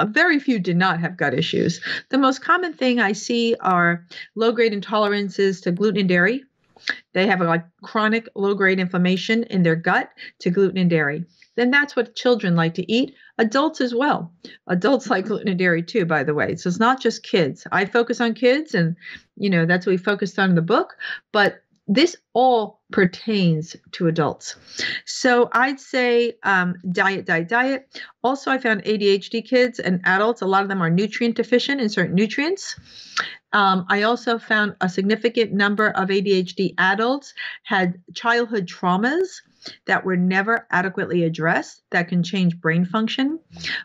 very few did not have gut issues. The most common thing I see are low-grade intolerances to gluten and dairy. They have chronic low-grade inflammation in their gut to gluten and dairy. Then that's what children like to eat. Adults as well. Adults like gluten and dairy too, by the way. So it's not just kids. I focus on kids, and that's what we focused on in the book. But this all pertains to adults. So I'd say diet. Also, I found ADHD kids and adults, a lot of them are nutrient deficient in certain nutrients. I also found a significant number of ADHD adults had childhood traumas that were never adequately addressed that can change brain function,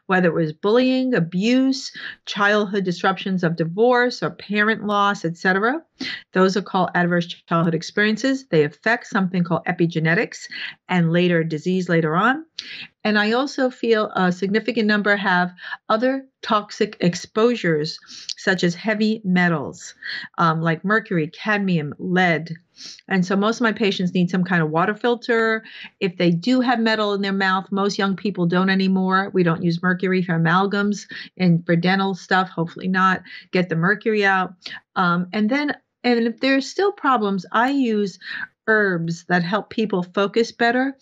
whether it was bullying, abuse, childhood disruptions of divorce or parent loss, etc. Those are called adverse childhood experiences. They affect something called epigenetics and later disease later on. And I also feel a significant number have other toxic exposures, such as heavy metals, like mercury, cadmium, lead. And so most of my patients need some kind of water filter. If they do have metal in their mouth, most young people don't anymore. We don't use mercury for amalgams and for dental stuff, hopefully not. Get the mercury out. And if there's still problems, I use herbs that help people focus better,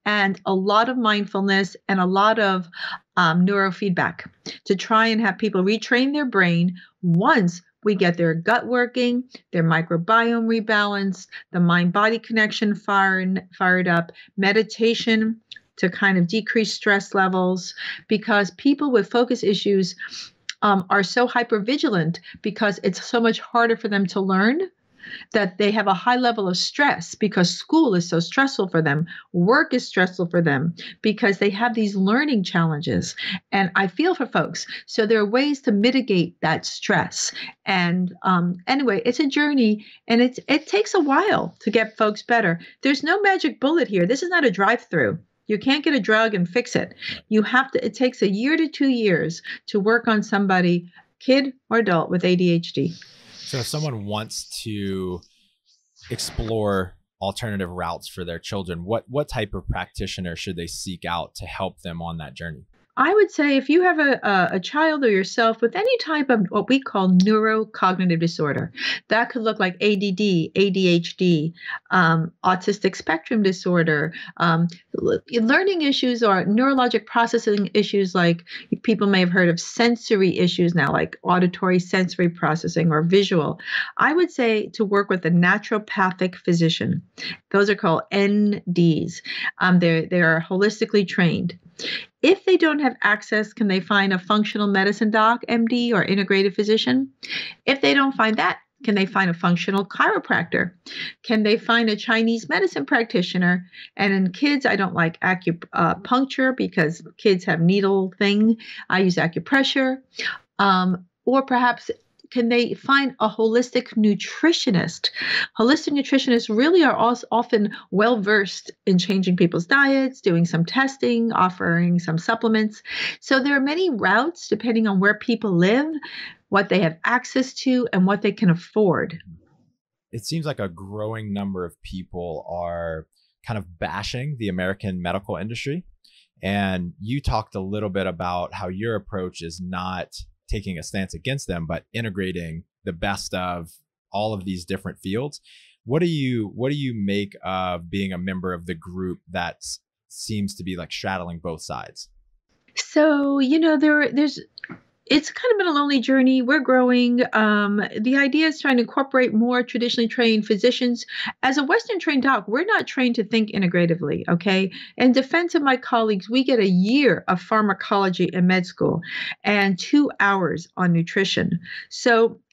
and a lot of mindfulness and a lot of neurofeedback to try and have people retrain their brain once we get their gut working, their microbiome rebalanced, the mind-body connection fired up, meditation to kind of decrease stress levels, because people with focus issues are so hypervigilant because it's so much harder for them to learn, that they have a high level of stress because school is so stressful for them. Work is stressful for them because they have these learning challenges. And I feel for folks. So there are ways to mitigate that stress. And anyway, it's a journey, and it takes a while to get folks better. There's no magic bullet here. This is not a drive-through. You can't get a drug and fix it. It takes 1 year to 2 years to work on somebody, kid or adult, with ADHD.
So if someone wants to explore alternative routes for their children, what type of practitioner should they seek out to help them on that journey?
I would say if you have a child or yourself with any type of what we call neurocognitive disorder, that could look like ADD, ADHD, autistic spectrum disorder, learning issues or neurologic processing issues, like people may have heard of sensory issues now, like auditory sensory processing or visual. I would say to work with a naturopathic physician. Those are called NDs. They are holistically trained. If they don't have access, can they find a functional medicine doc, MD, or integrative physician? If they don't find that, Can they find a functional chiropractor? Can they find a Chinese medicine practitioner? And in kids, I don't like acupuncture because kids have needle thing. I use acupressure. Or perhaps can they find a holistic nutritionist? Holistic nutritionists really are also often well versed in changing people's diets, doing some testing, offering some supplements. So there are many routes depending on where people live, what they have access to, and what they can afford.
It seems like a growing number of people are kind of bashing the American medical industry. And you talked a little bit about how your approach is not taking a stance against them, but integrating the best of all of these different fields. What do you make of being a member of the group that seems to be like straddling both sides?
So, it's kind of been a lonely journey. We're growing. The idea is trying to incorporate more traditionally trained physicians. As a Western trained doc, we're not trained to think integratively, okay? In defense of my colleagues, we get a year of pharmacology in med school and 2 hours on nutrition.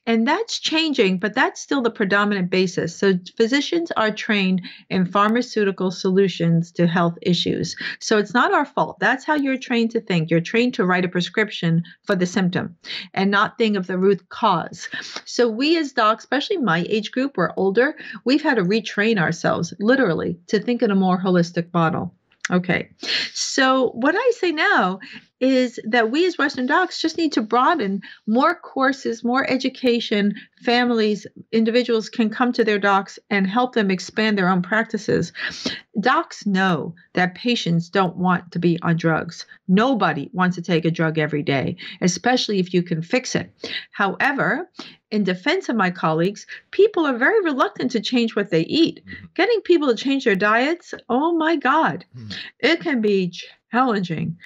And that's changing, but that's still the predominant basis. So physicians are trained in pharmaceutical solutions to health issues. So it's not our fault. That's how you're trained to think. You're trained to write a prescription for the symptom and not think of the root cause. So we as docs, especially my age group, we're older, we've had to retrain ourselves literally to think in a more holistic model. Okay, so what I say now is that we as Western docs just need to broaden more courses, more education. Families, individuals can come to their docs and help them expand their own practices. Docs know that patients don't want to be on drugs. Nobody wants to take a drug every day, especially if you can fix it. However, in defense of my colleagues, people are very reluctant to change what they eat. Getting people to change their diets, oh my God, it can be challenging.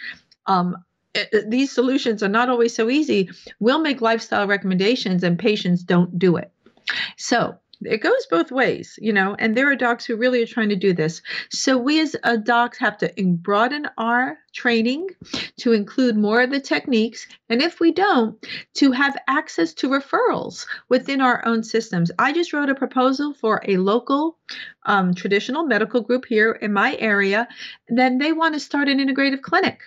These solutions are not always so easy. We'll make lifestyle recommendations and patients don't do it. So it goes both ways, and there are docs who really are trying to do this. So we as docs have to broaden our training to include more of the techniques. And if we don't, to have access to referrals within our own systems. I just wrote a proposal for a local traditional medical group here in my area. Then they want to start an integrative clinic.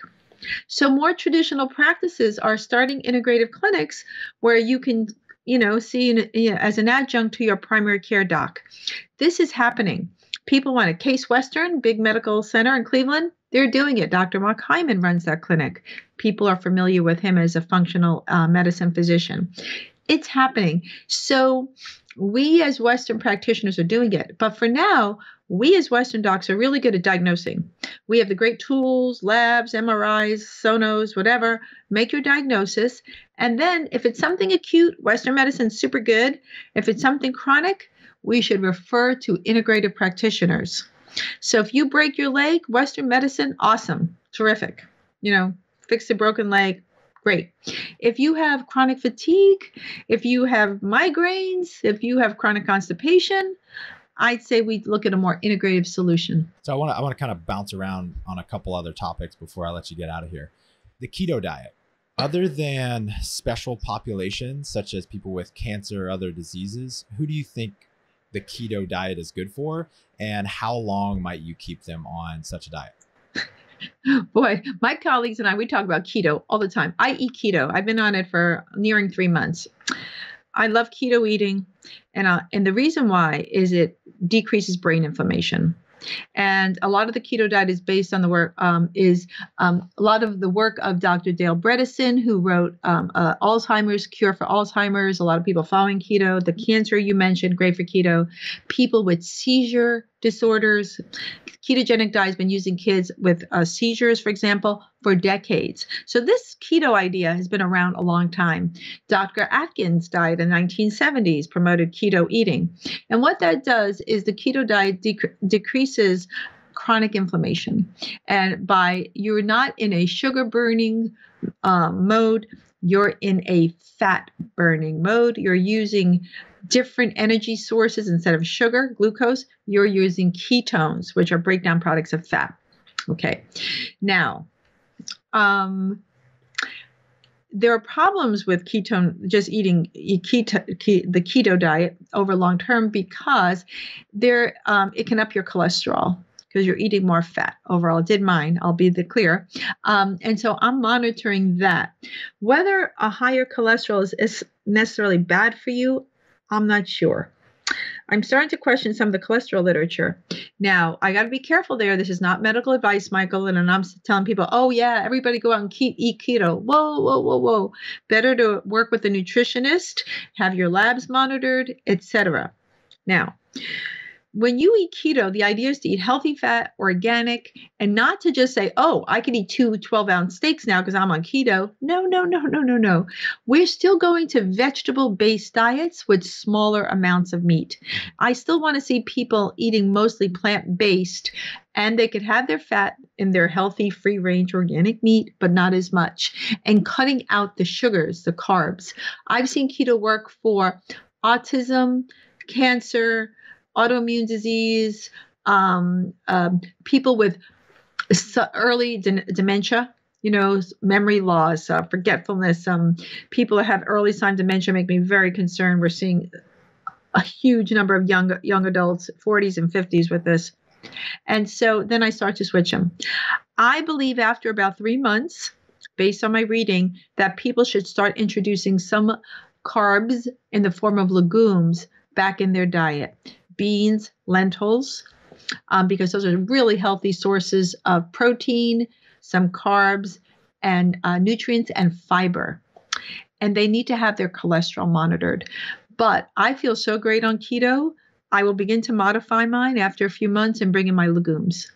So more traditional practices are starting integrative clinics where you can see as an adjunct to your primary care doc. This is happening. People want a Case Western, big medical center in Cleveland. They're doing it. Dr. Mark Hyman runs that clinic. People are familiar with him as a functional medicine physician. It's happening. So we as Western practitioners are doing it. But for now, we as Western docs are really good at diagnosing. We have the great tools, labs, MRIs, sonos, whatever. Make your diagnosis. And then if it's something acute, Western medicine's super good. If it's something chronic, we should refer to integrative practitioners. So if you break your leg, Western medicine, awesome, terrific. Fix a broken leg, great. If you have chronic fatigue, if you have migraines, if you have chronic constipation, I'd say we look at a more integrative solution.
So I want to kind of bounce around on a couple other topics before I let you get out of here. The keto diet. Other than special populations, such as people with cancer or other diseases, who do you think the keto diet is good for? And how long might you keep them on such a diet?
Boy, my colleagues and I, we talk about keto all the time. I eat keto. I've been on it for nearing 3 months. I love keto eating. And the reason why is it decreases brain inflammation. And a lot of the keto diet is based on the work, a lot of the work of Dr. Dale Bredesen, who wrote Alzheimer's, Cure for Alzheimer's. A lot of people following keto. The cancer you mentioned, great for keto. People with seizure disorders. Ketogenic diet has been using kids with seizures, for example, for decades. So this keto idea has been around a long time. Dr. Atkins died in the 1970s, promoted keto eating. And what that does is the keto diet decreases chronic inflammation. And you're not in a sugar burning mode, you're in a fat burning mode. You're using different energy sources instead of sugar, glucose. You're using ketones, which are breakdown products of fat. Okay. Now, there are problems with just eating the keto diet over long term because it can up your cholesterol because you're eating more fat overall. It did mine, I'll be clear. And so I'm monitoring that. Whether a higher cholesterol is necessarily bad for you, I'm not sure. I'm starting to question some of the cholesterol literature. Now, I got to be careful there. This is not medical advice, Michael. And I'm telling people, oh, yeah, everybody go out and eat keto. Whoa, whoa, whoa, whoa. Better to work with a nutritionist, have your labs monitored, etc. Now, when you eat keto, the idea is to eat healthy fat, organic, and not to just say, oh, I can eat 2 12-ounce steaks now because I'm on keto. No. We're still going to vegetable-based diets with smaller amounts of meat. I still want to see people eating mostly plant-based, and they could have their fat in their healthy, free-range organic meat, but not as much, and cutting out the sugars, the carbs. I've seen keto work for autism, cancer, autoimmune disease, people with early dementia, memory loss, forgetfulness. People that have early signs of dementia make me very concerned. We're seeing a huge number of young adults, 40s and 50s with this. And so then I start to switch them. I believe after about 3 months, based on my reading, that people should start introducing some carbs in the form of legumes back in their diet. Beans, lentils, because those are really healthy sources of protein, some carbs, and nutrients and fiber. And they need to have their cholesterol monitored. But I feel so great on keto, I will begin to modify mine after a few months and bring in my legumes.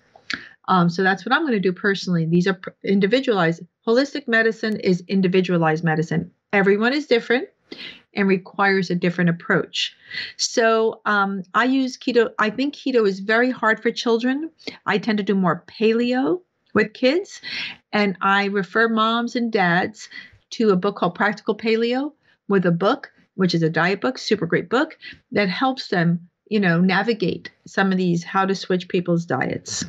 So that's what I'm going to do personally. These are individualized. Holistic medicine is individualized medicine. Everyone is different and requires a different approach. So I use keto. I think keto is very hard for children. I tend to do more paleo with kids, and I refer moms and dads to a book called Practical Paleo with a book, which is a diet book, super great book, that helps them, navigate some of these, how to switch people's diets.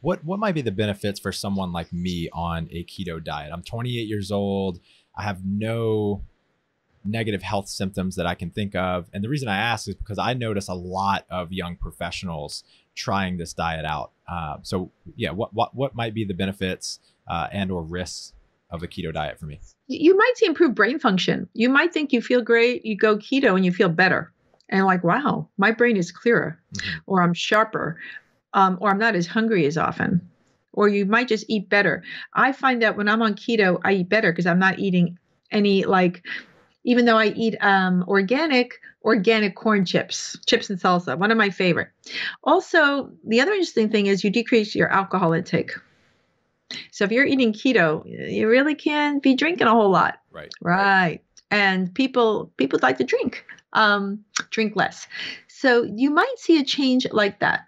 What might be the benefits for someone like me on a keto diet? I'm 28 years old. I have no negative health symptoms that I can think of. And the reason I ask is because I notice a lot of young professionals trying this diet out. So yeah, what might be the benefits and or risks of a keto diet for me?
You might see improved brain function. You might think you feel great. You go keto and you feel better. And like, wow, my brain is clearer, or I'm sharper, or I'm not as hungry as often. Or you might just eat better. I find that when I'm on keto, I eat better because I'm not eating any, even though I eat organic corn chips and salsa, one of my favorite. Also, the other interesting thing is you decrease your alcohol intake. So if you're eating keto, you really can't be drinking a whole lot. Right. And people like to drink less. So you might see a change like that.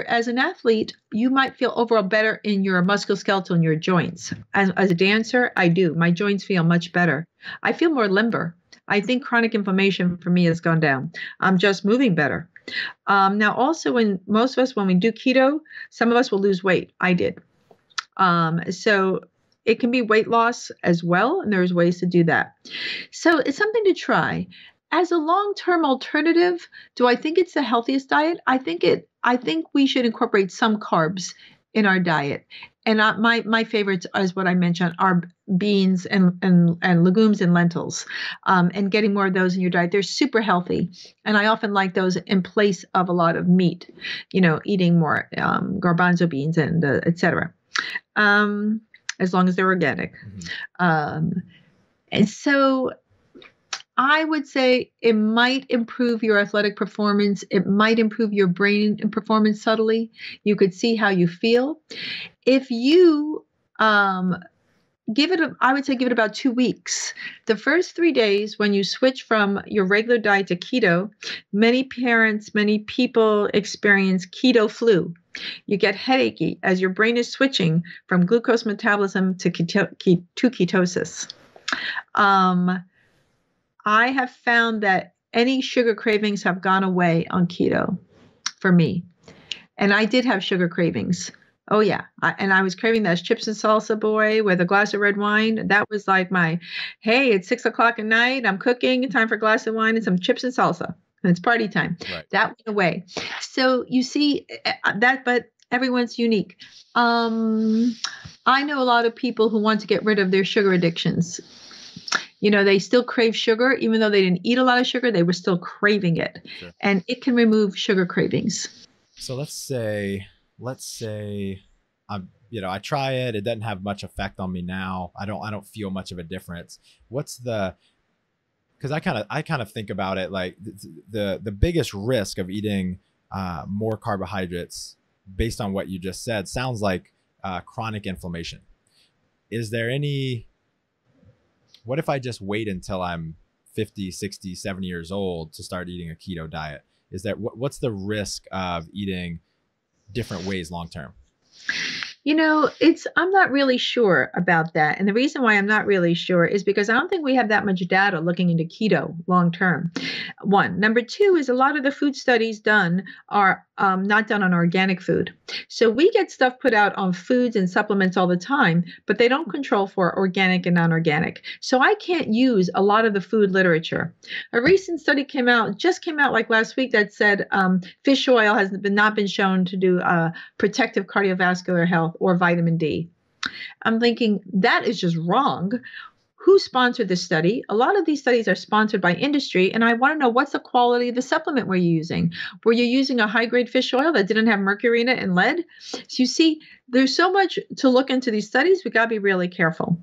As an athlete, you might feel overall better in your musculoskeletal and your joints. As a dancer, I do. My joints feel much better. I feel more limber. I think chronic inflammation for me has gone down. I'm just moving better. Now, also, when we do keto, some of us will lose weight. I did. So it can be weight loss as well, and there's ways to do that. So it's something to try. As a long-term alternative, do I think it's the healthiest diet? I think we should incorporate some carbs in our diet. And my favorites, as what I mentioned, are beans and legumes and lentils, and getting more of those in your diet. They're super healthy. And I often like those in place of a lot of meat, eating more garbanzo beans and et cetera, as long as they're organic. And so I would say it might improve your athletic performance. It might improve your brain performance subtly. You could see how you feel. If you I would say give it about 2 weeks. The first 3 days when you switch from your regular diet to keto, many people experience keto flu. You get headachy as your brain is switching from glucose metabolism to ketosis. I have found that any sugar cravings have gone away on keto for me. And I did have sugar cravings Oh yeah. And I was craving that chips and salsa boy with a glass of red wine. That was like my, hey, it's 6 o'clock at night. I'm cooking. Time for a glass of wine and some chips and salsa. And it's party time.
Right.
That went away. So you see that, but everyone's unique. I know a lot of people who want to get rid of their sugar addictions. They still crave sugar, even though they didn't eat a lot of sugar, they were still craving it.
Sure.
And it can remove sugar cravings.
So let's say I try it. It doesn't have much effect on me now. I don't feel much of a difference. Because I kind of think about it like the biggest risk of eating more carbohydrates, based on what you just said, sounds like chronic inflammation. What if I just wait until I'm 50, 60, 70 years old to start eating a keto diet? What's the risk of eating different ways long term?
I'm not really sure about that. And the reason why I'm not really sure is because I don't think we have that much data looking into keto long term. One. Number two is a lot of the food studies done are not done on organic food. So we get stuff put out on foods and supplements all the time, but they don't control for organic and non-organic. So I can't use a lot of the food literature. A recent study just came out like last week that said fish oil has not been shown to do protective cardiovascular health or vitamin D. I'm thinking that is just wrong. Who sponsored this study? A lot of these studies are sponsored by industry, and I want to know what's the quality of the supplement we're using. Were you using a high-grade fish oil that didn't have mercury in it and lead? So you see, there's so much to look into these studies. We got to be really careful.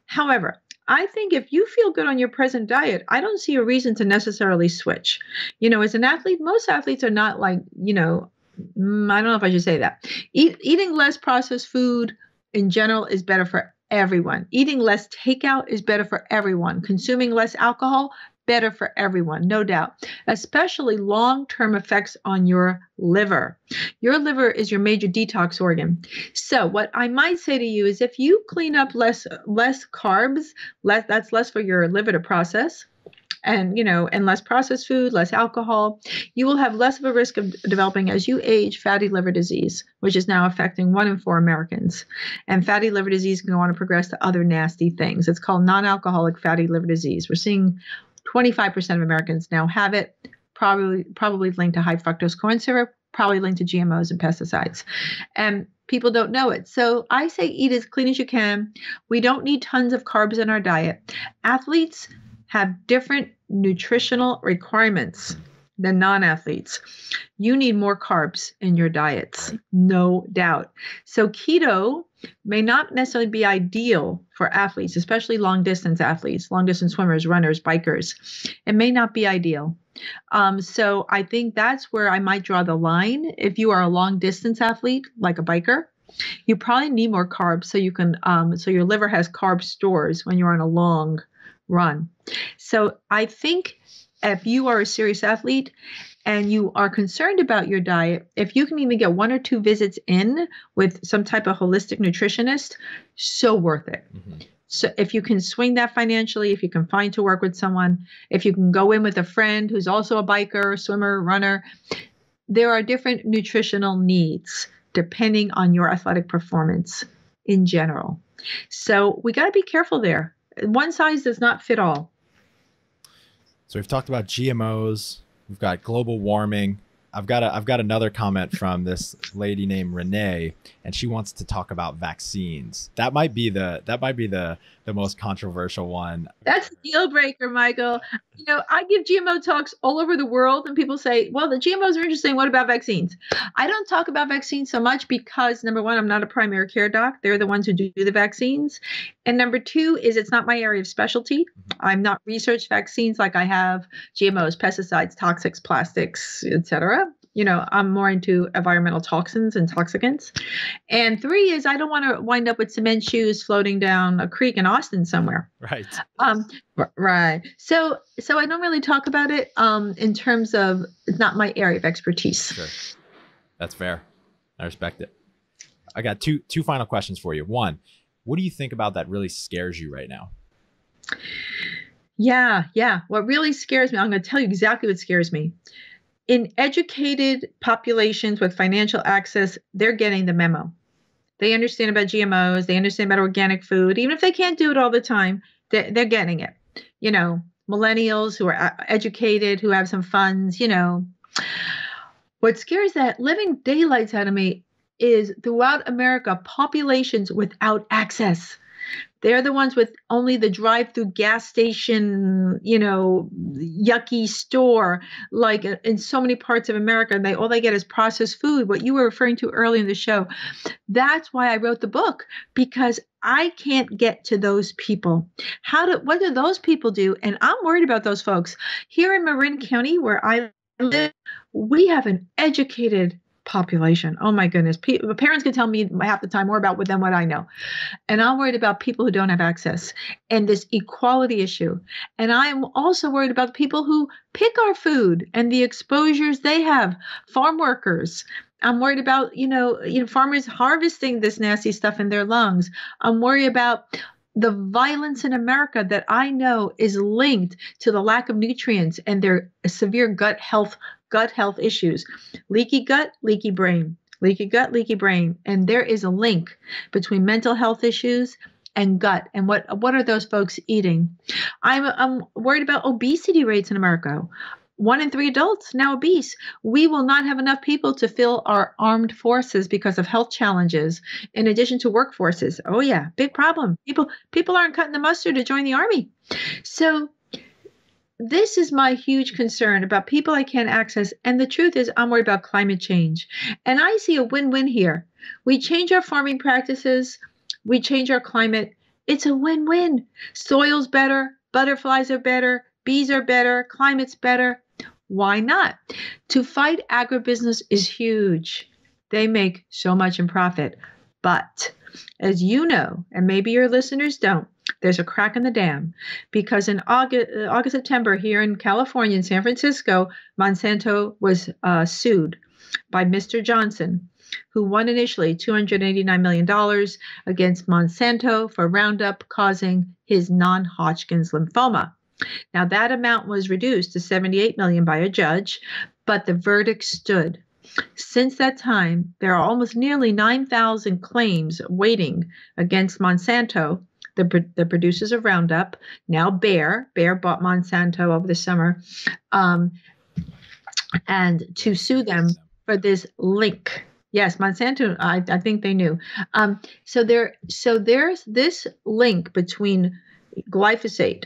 However, I think if you feel good on your present diet, I don't see a reason to necessarily switch. As an athlete, most athletes are not like, I don't know if I should say that. Eating less processed food in general is better for everyone. Eating less takeout is better for everyone. Consuming less alcohol, better for everyone, no doubt, especially long-term effects on your liver. Your liver is your major detox organ. So what I might say to you is if you clean up less carbs, that's less for your liver to process. And less processed food, less alcohol, you will have less of a risk of developing, as you age, fatty liver disease, which is now affecting 1 in 4 Americans. And fatty liver disease can go on to progress to other nasty things. It's called non-alcoholic fatty liver disease. We're seeing 25% of Americans now have it, probably linked to high fructose corn syrup, probably linked to GMOs and pesticides. And people don't know it. So I say eat as clean as you can. We don't need tons of carbs in our diet. Athletes have different nutritional requirements than non-athletes. You need more carbs in your diets, no doubt. So keto may not necessarily be ideal for athletes, especially long-distance athletes, long-distance swimmers, runners, bikers. It may not be ideal. So I think that's where I might draw the line. If you are a long-distance athlete, like a biker, you probably need more carbs so you can, so your liver has carb stores when you're on a long run. So I think if you are a serious athlete and you are concerned about your diet, if you can even get 1 or 2 visits in with some type of holistic nutritionist, so worth it. Mm-hmm. So if you can swing that financially, if you can find to work with someone, if you can go in with a friend who's also a biker, swimmer, runner, there are different nutritional needs depending on your athletic performance in general. So we got to be careful there. One size does not fit all.
So we've talked about GMOs. We've got global warming. I've got another comment from this lady named Renee, and she wants to talk about vaccines. That might be the most controversial one.
That's a deal breaker, Michael. I give GMO talks all over the world, and people say, well, the GMOs are interesting. What about vaccines? I don't talk about vaccines so much because, number one, I'm not a primary care doc. They're the ones who do the vaccines. And number two is it's not my area of specialty. I'm not researched vaccines like I have GMOs, pesticides, toxics, plastics, etc. I'm more into environmental toxins and toxicants. And 3 is I don't want to wind up with cement shoes floating down a creek in Austin somewhere.
Right.
Right. So I don't really talk about it in terms of it's not my area of expertise.
Sure. That's fair. I respect it. I got two final questions for you. One, what do you think about that really scares you right now?
Yeah. What really scares me, I'm going to tell you exactly what scares me. in educated populations with financial access, they're getting the memo. They understand about GMOs. They understand about organic food. Even if they can't do it all the time, they're getting it. You know, millennials who are educated, who have some funds, you know. What scares that living daylights out of me is throughout America, populations without access. They're the ones with only the drive-through gas station, you know, yucky store, like in so many parts of America. All they get is processed food, what you were referring to earlier in the show. That's why I wrote the book, because I can't get to those people. What do those people do? And I'm worried about those folks. Here in Marin County, where I live, we have an educated population. Oh my goodness. Parents can tell me half the time more about them what I know. And I'm worried about people who don't have access and this equality issue. And I'm also worried about the people who pick our food and the exposures they have, farm workers. I'm worried about, farmers harvesting this nasty stuff in their lungs. I'm worried about the violence in America that I know is linked to the lack of nutrients and their severe gut health issues. Leaky gut, leaky brain. Leaky gut, leaky brain. And there is a link between mental health issues and gut. And what are those folks eating? I'm worried about obesity rates in America. 1 in 3 adults now obese. We will not have enough people to fill our armed forces because of health challenges, in addition to workforces. Oh yeah, big problem. People aren't cutting the mustard to join the army. So this is my huge concern about people I can't access. And the truth is, I'm worried about climate change. And I see a win-win here. We change our farming practices. We change our climate. It's a win-win. Soil's better. Butterflies are better. Bees are better. Climate's better. Why not? To fight agribusiness is huge. They make so much in profit. But as you know, and maybe your listeners don't, there's a crack in the dam, because in August, September here in California, in San Francisco, Monsanto was sued by Mr. Johnson, who won initially $289 million against Monsanto for Roundup causing his non-Hodgkin's lymphoma. Now that amount was reduced to $78 million by a judge, but the verdict stood. Since that time, there are almost nearly 9,000 claims waiting against Monsanto, the producers of Roundup. Now Bayer bought Monsanto over the summer, and to sue them for this link. Yes, Monsanto, I think they knew. So there's this link between glyphosate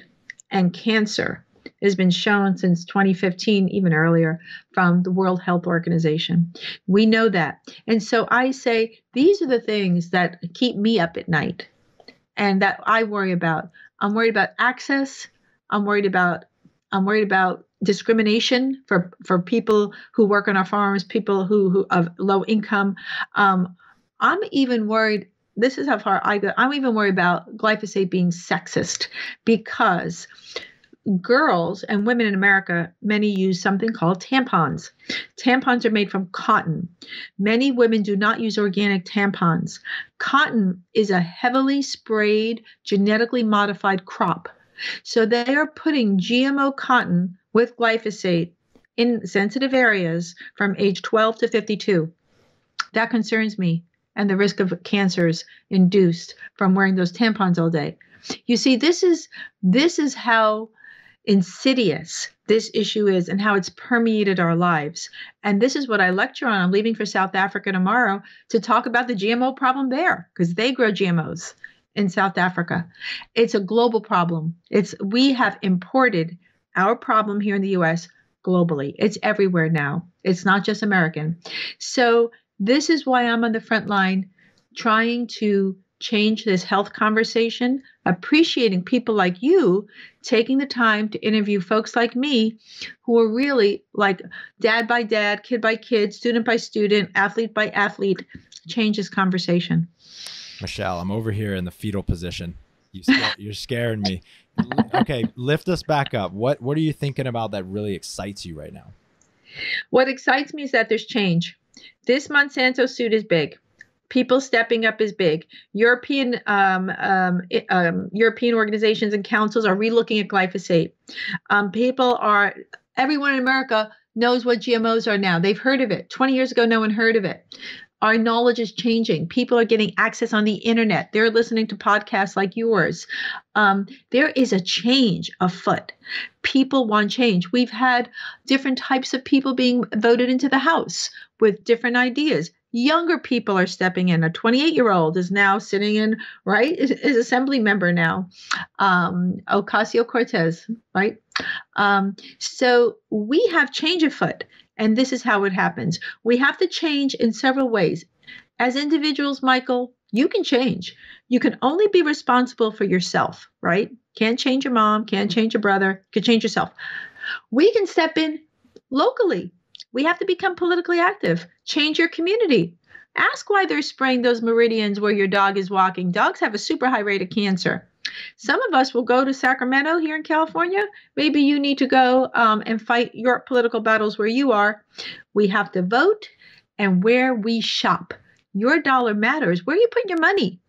and cancer has been shown since 2015, even earlier, from the World Health Organization. We know that. And so I say, these are the things that keep me up at night and that I worry about. I'm worried about access. I'm worried about discrimination for people who work on our farms, people who of low income. I'm even worried. This is how far I go. I'm even worried about glyphosate being sexist, because girls and women in America, many use something called tampons. Tampons are made from cotton. Many women do not use organic tampons. Cotton is a heavily sprayed, genetically modified crop. So they are putting GMO cotton with glyphosate in sensitive areas from age 12 to 52. That concerns me, and the risk of cancers induced from wearing those tampons all day. You see, this is how insidious this issue is and how it's permeated our lives. And this is what I lecture on. I'm leaving for South Africa tomorrow to talk about the GMO problem there, because they grow GMOs in South Africa. It's a global problem. We have imported our problem here in the US globally. It's everywhere now. It's not just American. So this is why I'm on the front line trying to change this health conversation, appreciating people like you taking the time to interview folks like me who are really like dad by dad, kid by kid, student by student, athlete by athlete, change this conversation.
Michelle, I'm over here in the fetal position. You're scaring me. Okay, lift us back up. What are you thinking about that really excites you right now?
What excites me is that there's change. This Monsanto suit is big. People stepping up is big. European organizations and councils are relooking at glyphosate. Everyone in America knows what GMOs are now. They've heard of it. 20 years ago, no one heard of it. Our knowledge is changing. People are getting access on the internet. They're listening to podcasts like yours. There is a change afoot. People want change. We've had different types of people being voted into the House with different ideas. Younger people are stepping in. A 28-year-old is now sitting in, right? Is assembly member now. Ocasio-Cortez, right? So we have change afoot. And this is how it happens. We have to change in several ways. As individuals, Michael, you can change. You can only be responsible for yourself, right? Can't change your mom, can't change your brother, can change yourself. We can step in locally. We have to become politically active. Change your community. Ask why they're spraying those meridians where your dog is walking. Dogs have a super high rate of cancer. Some of us will go to Sacramento here in California. Maybe you need to go and fight your political battles where you are. We have to vote and where we shop. Your dollar matters. Where are you putting your money?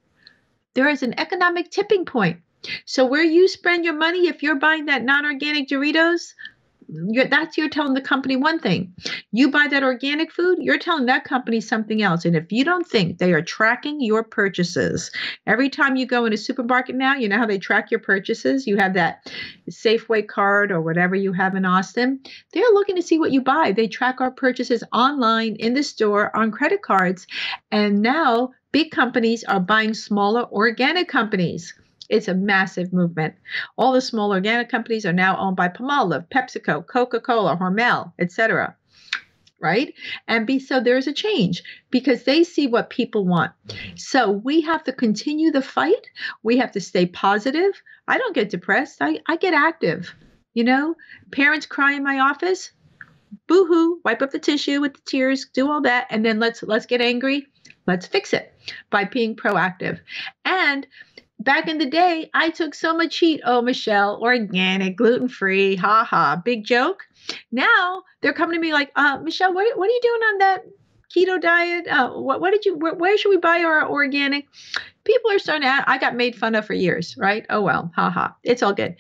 There is an economic tipping point. So where you spend your money, if you're buying that non-organic Doritos, you're telling the company one thing. You buy that organic food, you're telling that company something else. And if you don't think they are tracking your purchases, every time you go in a supermarket now, you know how they track your purchases? You have that Safeway card or whatever you have in Austin. They're looking to see what you buy. They track our purchases online, in the store, on credit cards. And now big companies are buying smaller organic companies. It's a massive movement. All the small organic companies are now owned by Palmolive, PepsiCo, Coca-Cola, Hormel, etc. Right? And so there's a change because they see what people want. So we have to continue the fight. We have to stay positive. I don't get depressed. I get active. You know, parents cry in my office. Boo-hoo, wipe up the tissue with the tears, do all that, and then let's get angry. Let's fix it by being proactive. And back in the day, I took so much heat. Oh, Michelle, organic, gluten-free, ha, big joke. Now they're coming to me like, Michelle, what are you doing on that keto diet? Where should we buy our organic? People are starting to, I got made fun of for years, right? Oh, well, ha. It's all good.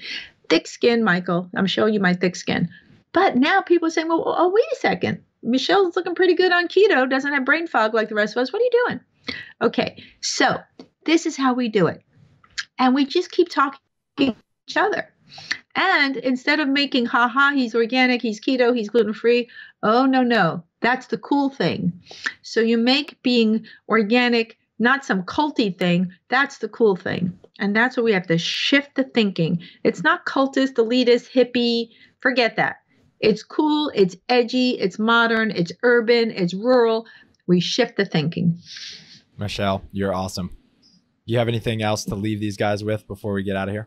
Thick skin, Michael. I'm showing you my thick skin. But now people are saying, well, wait a second. Michelle's looking pretty good on keto, doesn't have brain fog like the rest of us. What are you doing? Okay, so this is how we do it. And we just keep talking to each other. And instead of making, he's organic, he's keto, he's gluten-free. Oh, no. That's the cool thing. So you make being organic not some culty thing. That's the cool thing. And that's where we have to shift the thinking. It's not cultist, elitist, hippie. Forget that. It's cool. It's edgy. It's modern. It's urban. It's rural. We shift the thinking.
Michelle, you're awesome. You have anything else to leave these guys with before we get out of here?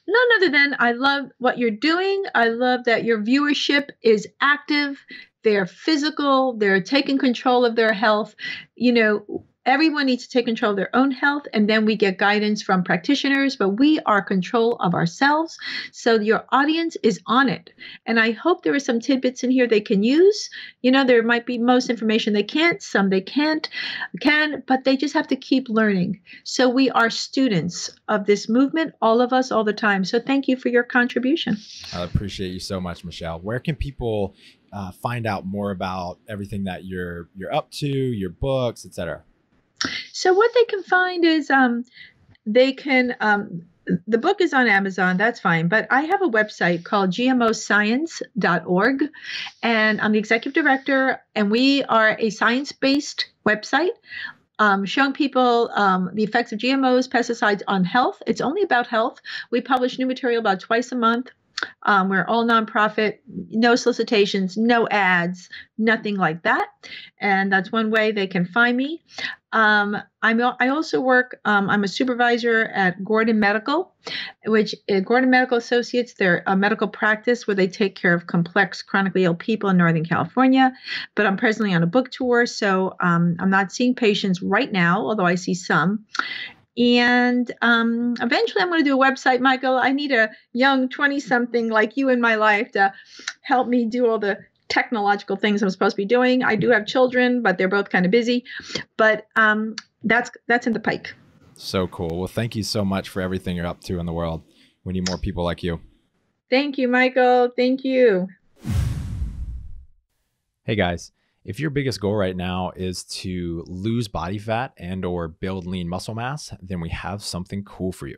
None other than I love what you're doing. I love that your viewership is active. They're physical. They're taking control of their health. You know, everyone needs to take control of their own health, and then we get guidance from practitioners, but we are control of ourselves. So your audience is on it. And I hope there are some tidbits in here they can use. You know, there might be most information they can't, some they can, but they just have to keep learning. So we are students of this movement, all of us, all the time. So thank you for your contribution.
I appreciate you so much, Michelle. Where can people find out more about everything that you're up to, your books, etc.?
So what they can find is they can, the book is on Amazon, that's fine, but I have a website called gmoscience.org, and I'm the executive director, and we are a science-based website showing people the effects of GMOs, pesticides on health. It's only about health. We publish new material about twice a month. We're all nonprofit, no solicitations, no ads, nothing like that. And that's one way they can find me. I also work, I'm a supervisor at Gordon Medical, which Gordon Medical Associates, they're a medical practice where they take care of complex chronically ill people in Northern California. But I'm presently on a book tour, so I'm not seeing patients right now, although I see some. And eventually I'm going to do a website, Michael. I need a young 20-something like you in my life to help me do all the technological things I'm supposed to be doing. I do have children, but they're both kind of busy. But that's in the pike.
So cool. Well, thank you so much for everything you're up to in the world. We need more people like you.
Thank you, Michael. Thank you.
Hey guys, if your biggest goal right now is to lose body fat and or build lean muscle mass, then we have something cool for you.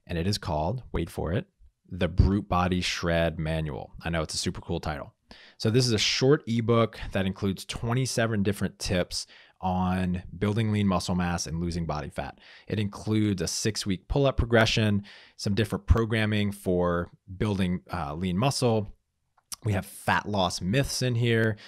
And it is called, wait for it, the Brute Body Shred Manual. I know it's a super cool title. So this is a short ebook that includes 27 different tips on building lean muscle mass and losing body fat. It includes a 6-week pull-up progression, some different programming for building lean muscle. We have fat loss myths in here.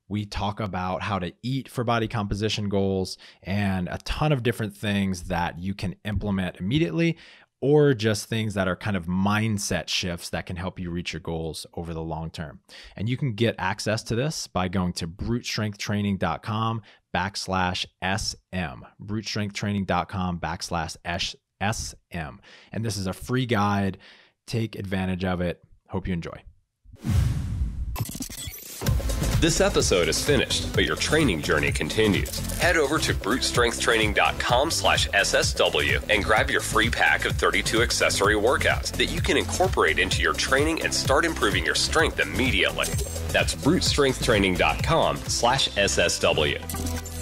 We talk about how to eat for body composition goals and a ton of different things that you can implement immediately, or just things that are kind of mindset shifts that can help you reach your goals over the long term. And you can get access to this by going to brutestrengthtraining.com/SM, brutestrengthtraining.com/SM. And this is a free guide. Take advantage of it. Hope you enjoy.
This episode is finished, but your training journey continues. Head over to brutestrengthtraining.com/SSW and grab your free pack of 32 accessory workouts that you can incorporate into your training and start improving your strength immediately. That's brutestrengthtraining.com/SSW.